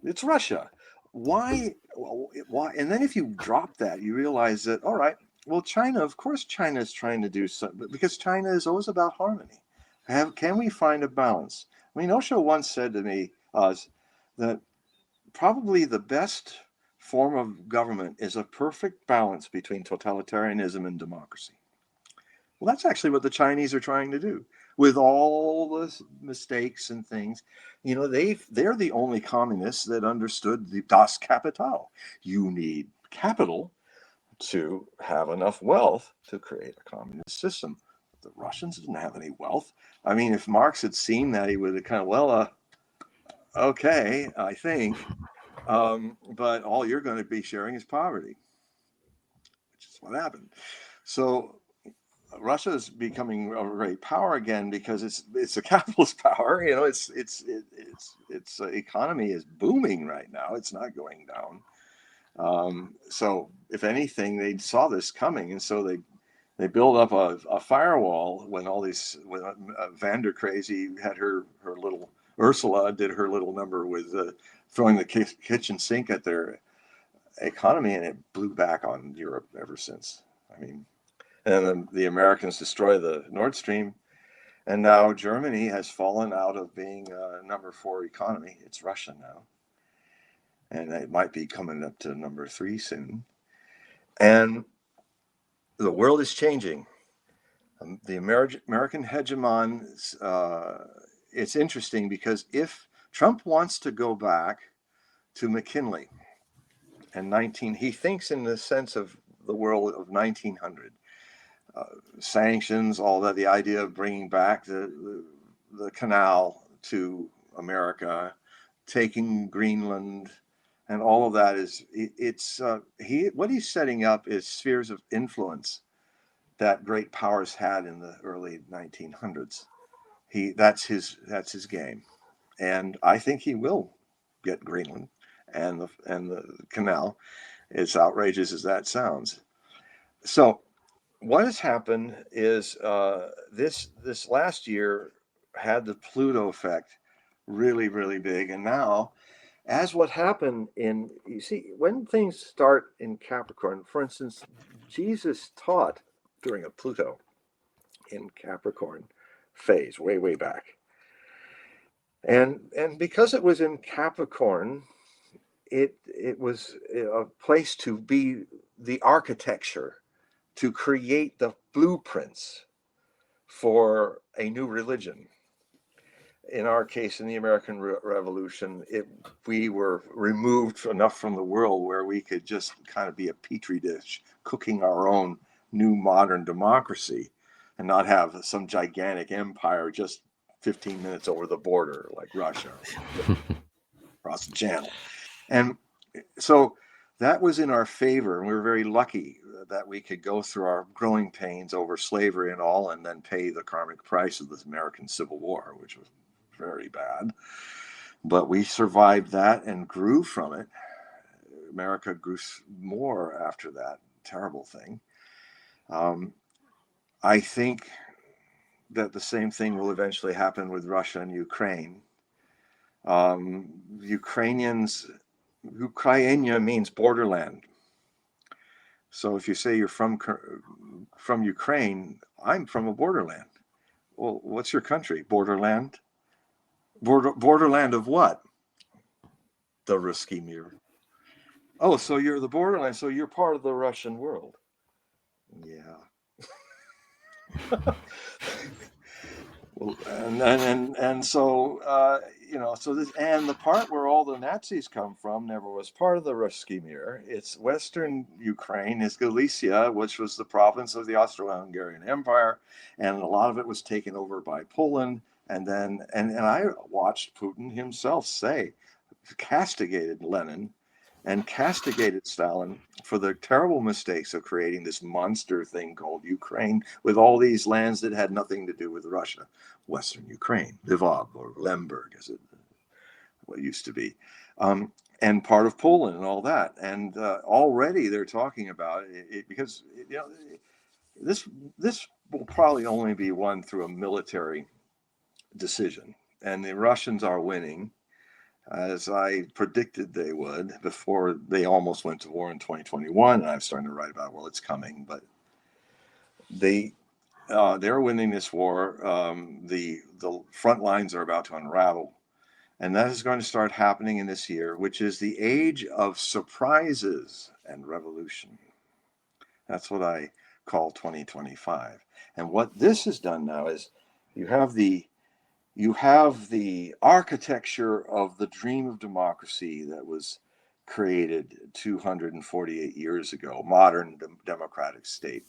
It's Russia. Why? Why? And then if you drop that, you realize that, all right, well, China, of course, China is trying to do something, because China is always about harmony. Can we find a balance? I mean, Osho once said to me that probably the best form of government is a perfect balance between totalitarianism and democracy. Well, that's actually what the Chinese are trying to do with all the mistakes and things. You know, they're the only communists that understood the Das Kapital. You need capital to have enough wealth to create a communist system. The Russians didn't have any wealth. I mean, if Marx had seen that, he would have kind of, okay, I think, but all you're going to be sharing is poverty, which is what happened. So Russia is becoming a great power again because it's a capitalist power. You know, its economy is booming right now. It's not going down. So if anything, they saw this coming, and so they built up a firewall when Vander Crazy had her little, Ursula did her little number with throwing the kitchen sink at their economy, and it blew back on Europe ever since. I mean, and the Americans destroy the Nord Stream, and now Germany has fallen out of being number 4 economy. It's Russia now, and it might be coming up to number 3 soon. And the world is changing. The American hegemon, it's interesting because if Trump wants to go back to McKinley and he thinks in the sense of the world of 1900. Sanctions, all that, the idea of bringing back the canal to America, taking Greenland, and all of that what he's setting up is spheres of influence that great powers had in the early 1900s. That's his game, and I think he will get Greenland and the canal, as outrageous as that sounds. So what has happened is this last year had the Pluto effect really, really big. And now, as what happened you see, when things start in Capricorn, for instance, Jesus taught during a Pluto in Capricorn phase, way, way back. And because it was in Capricorn, it was a place to be the architecture, to create the blueprints for a new religion. In our case, in the American Revolution, we were removed enough from the world where we could just kind of be a petri dish, cooking our own new modern democracy, and not have some gigantic empire just 15 minutes over the border like Russia across the channel. And so that was in our favor, and we were very lucky that we could go through our growing pains over slavery and all, and then pay the karmic price of this American Civil War, which was very bad. But we survived that and grew from it. America grew more after that terrible thing. I think that the same thing will eventually happen with Russia and Ukraine. Ukrainians, Ukrainia means borderland. So if you say you're from Ukraine, I'm from a borderland. Well, what's your country? Borderland? Borderland of what? The Ruski Mir. Oh, so you're the borderland. So you're part of the Russian world. Yeah. Well, and so so this, and the part where all the Nazis come from never was part of the Ruski Mir. It's Western Ukraine, is Galicia, which was the province of the Austro-Hungarian Empire, and a lot of it was taken over by Poland. And then, and I watched Putin himself castigated Lenin and castigated Stalin for the terrible mistakes of creating this monster thing called Ukraine with all these lands that had nothing to do with Russia. Western Ukraine, Lvov or Lemberg, as it what used to be, and part of Poland and all that. And already they're talking about it because this will probably only be won through a military decision, and the Russians are winning, as I predicted they would before they almost went to war in 2021. And I'm starting to write about, well, it's coming, but they're winning this war. The front lines are about to unravel, and that is going to start happening in this year, which is the age of surprises and revolution. That's what I call 2025. And what this has done now is you have the architecture of the dream of democracy that was created 248 years ago, modern democratic state.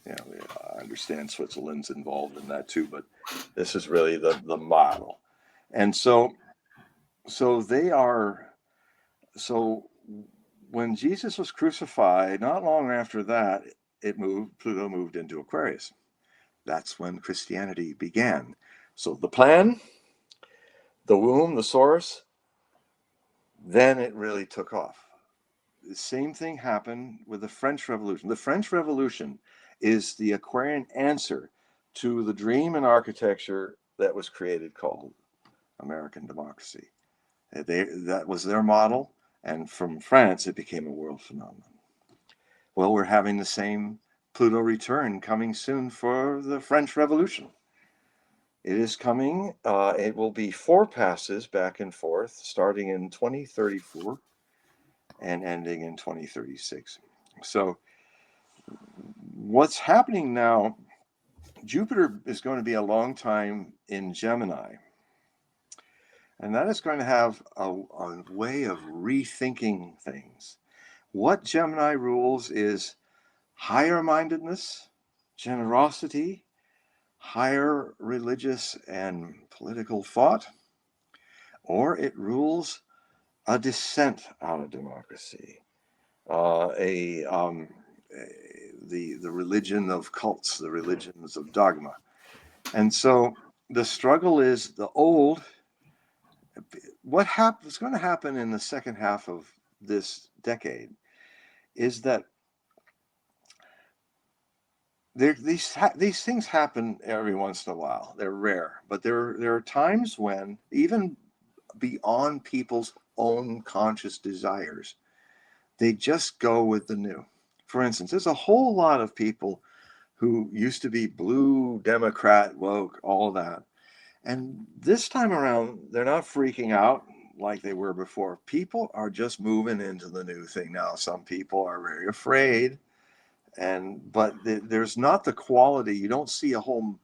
I understand Switzerland's involved in that too, but this is really the model. And so when Jesus was crucified, not long after that, Pluto moved into Aquarius. That's when Christianity began. So the plan, the womb, the source, then it really took off. The same thing happened with the French Revolution. The French Revolution is the Aquarian answer to the dream and architecture that was created called American democracy. That was their model, and from France it became a world phenomenon. Well, we're having the same Pluto return coming soon for the French Revolution. It is coming. It will be 4 passes back and forth, starting in 2034 and ending in 2036. So what's happening now, Jupiter is going to be a long time in Gemini. And that is going to have a way of rethinking things. What Gemini rules is higher mindedness, generosity, higher religious and political thought, or it rules a descent out of democracy, the religion of cults, the religions of dogma. And so the struggle is the old. What's going to happen in the second half of this decade is that these things happen every once in a while. They're rare, but there are times when, even beyond people's own conscious desires, they just go with the new. For instance, there's a whole lot of people who used to be blue, Democrat, woke, all that. And this time around, they're not freaking out like they were before. People are just moving into the new thing now. Some people are very afraid. But there's not the quality. You don't see a whole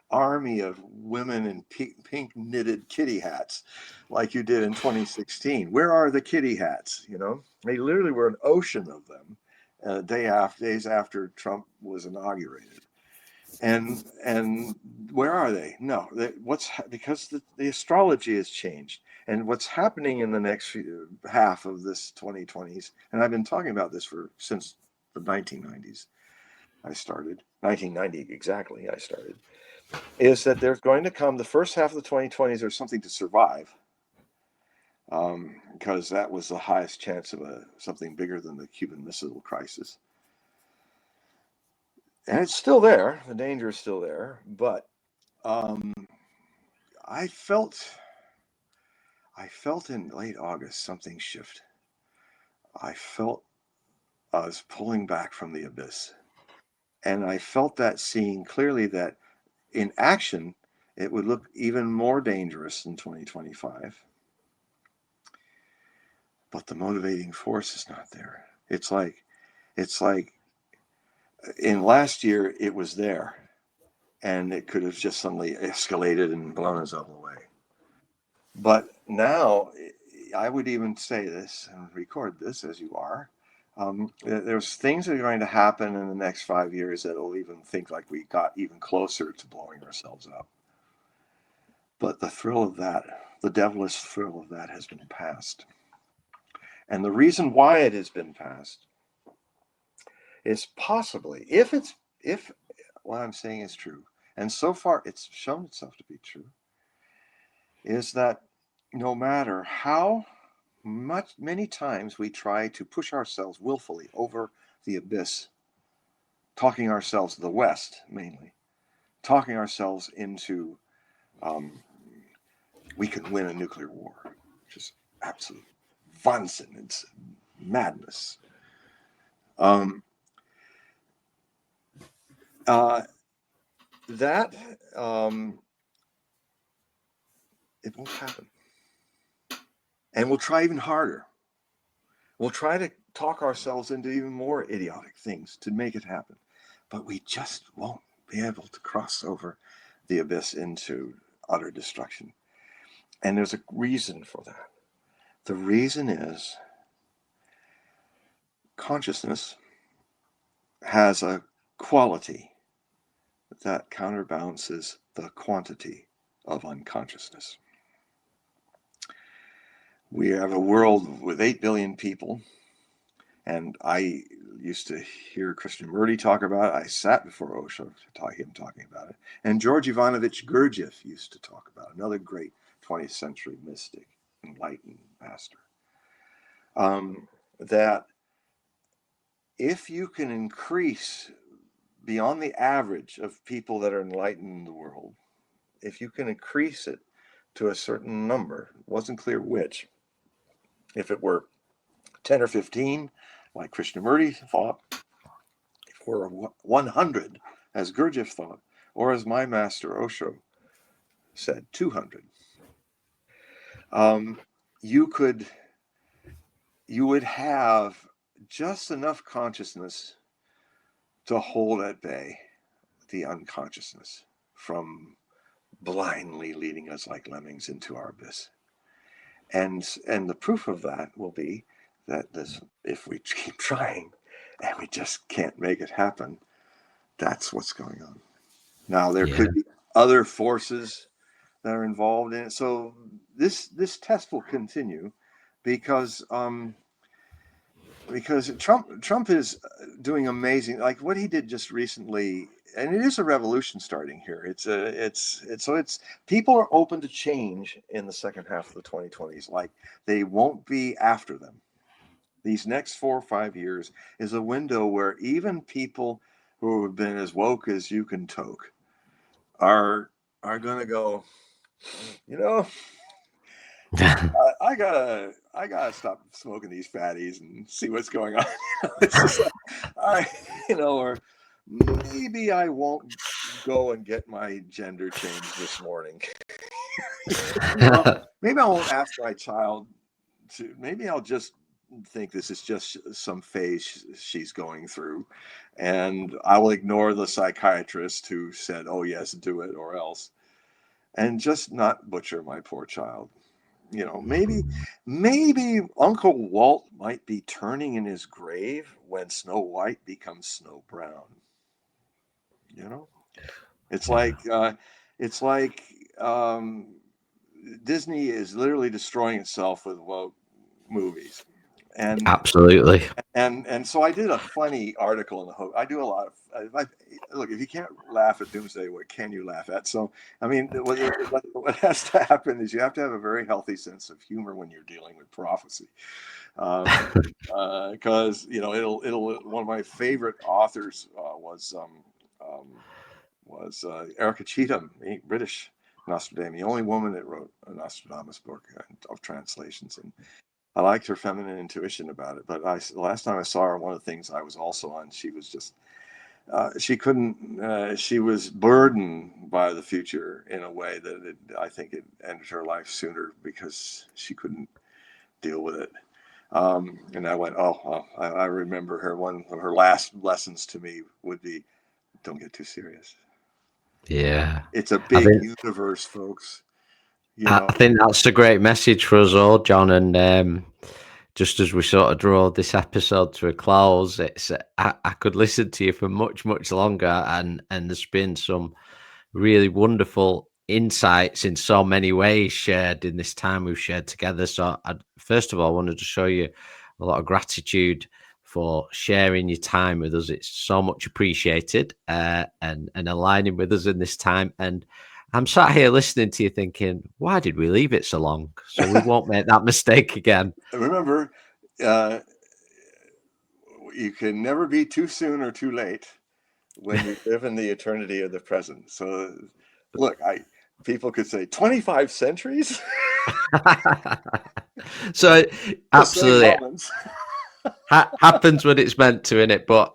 army of women in pink knitted kitty hats like you did in 2016. Where are the kitty hats? You know, they literally were an ocean of them days after Trump was inaugurated. And where are they? No, because the astrology has changed. And what's happening in the next half of this 2020s, and I've been talking about this since the 1990s. I started 1990 exactly. I started is that there's going to come the first half of the 2020s. There's something to survive, because that was the highest chance of something bigger than the Cuban Missile Crisis. And it's still there. The danger is still there. But I felt in late August something shift. I felt I was pulling back from the abyss. And I felt that seeing clearly that in action, it would look even more dangerous in 2025. But the motivating force is not there. It's like in last year, it was there. And it could have just suddenly escalated and blown us all away. But now, I would even say this and record this as you are. There's things that are going to happen in the next 5 years that will even think like we got even closer to blowing ourselves up. But the thrill of that, the devilish thrill of that, has been passed. And the reason why it has been passed is possibly, if what I'm saying is true, and so far it's shown itself to be true, is that no matter how many times we try to push ourselves willfully over the abyss, talking ourselves, the West mainly, talking ourselves into we can win a nuclear war, which is absolute Wahnsinn. It's madness. That it won't happen. And we'll try even harder. We'll try to talk ourselves into even more idiotic things to make it happen. But we just won't be able to cross over the abyss into utter destruction. And there's a reason for that. The reason is consciousness has a quality that counterbalances the quantity of unconsciousness. We have a world with 8 billion people, and I used to hear Krishnamurti talk about it. I sat before Osho, him talking about it, and George Ivanovich Gurdjieff used to talk about it, another great 20th century mystic, enlightened master, that if you can increase beyond the average of people that are enlightened in the world, if you can increase it to a certain number, it wasn't clear which, if it were 10 or 15, like Krishnamurti thought, if it were 100, as Gurdjieff thought, or as my master Osho said, 200, you would have just enough consciousness to hold at bay the unconsciousness from blindly leading us like lemmings into our abyss. And the proof of that will be that if we keep trying and we just can't make it happen, that's what's going on. Now, there could be other forces that are involved in it. So this test will continue because Trump is doing amazing, like what he did just recently, and it is a revolution starting here. It's people are open to change in the second half of the 2020s. Like they won't be after them. These next 4 or 5 years is a window where even people who have been as woke as you can toke are going to go, you know, I gotta stop smoking these fatties and see what's going on. It's just or maybe I won't go and get my gender changed this morning. Maybe I won't ask my child to. Maybe I'll just think this is just some phase she's going through, and I will ignore the psychiatrist who said, "Oh yes, do it or else," and just not butcher my poor child. You know, maybe Uncle Walt might be turning in his grave when Snow White becomes Snow Brown. You know, it's like Disney is literally destroying itself with woke movies, and Absolutely. so I did a funny article in the Hogue. I do a lot of look. If you can't laugh at doomsday, what can you laugh at? So I mean, what has to happen is you have to have a very healthy sense of humor when you're dealing with prophecy, because you know it'll. One of my favorite authors was Erica Cheetham, British Nostradamus, the only woman that wrote a Nostradamus book of translations, and I liked her feminine intuition about it. But the last time I saw her, one of the things I was also on, she was just she couldn't. She was burdened by the future in a way that I think it ended her life sooner because she couldn't deal with it. And I went, oh, I remember her. One of her last lessons to me would be, don't get too serious. Yeah. It's a big universe, folks. You know, I think that's a great message for us all, John. And just as we sort of draw this episode to a close, it's I could listen to you for much, much longer, and there's been some really wonderful insights in so many ways shared in this time we've shared together. So, first of all, I wanted to show you a lot of gratitude for sharing your time with us. It's so much appreciated, and aligning with us in this time. And I'm sat here listening to you thinking, why did we leave it so long? So we won't make that mistake again. Remember, you can never be too soon or too late when you live in the eternity of the present. So, look, people could say 25 centuries. So absolutely moments. happens when it's meant to, innit? But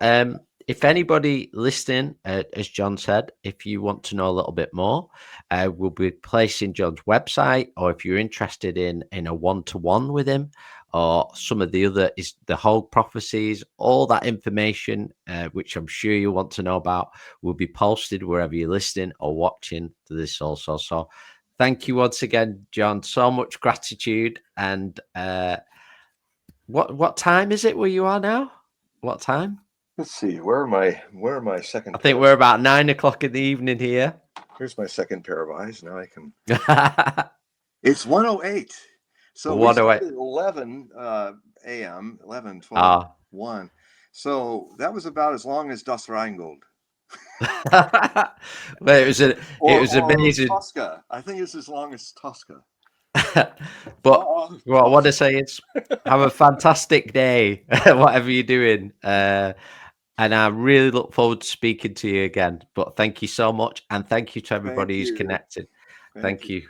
if anybody listening, as John said, if you want to know a little bit more, we'll be placing John's website, or if you're interested in a one-to-one with him, or some of the other is the Hogue Prophecies, all that information, which I'm sure you want to know about, will be posted wherever you're listening or watching to this also. So thank you once again, John. So much gratitude. And what time is it where you are now? What time? Let's see. Where are my second? I think we're about 9 o'clock in the evening here. Here's my second pair of eyes. Now I can. It's 1:08. So we 1:08. started at 11 a.m. 11, 12, 1. So that was about as long as Das Rheingold. Well, it was amazing. Tosca. I think it's as long as Tosca. But what I want to say is, have a fantastic day, whatever you're doing. And I really look forward to speaking to you again. But thank you so much. And thank you to everybody who's connected. Thank you.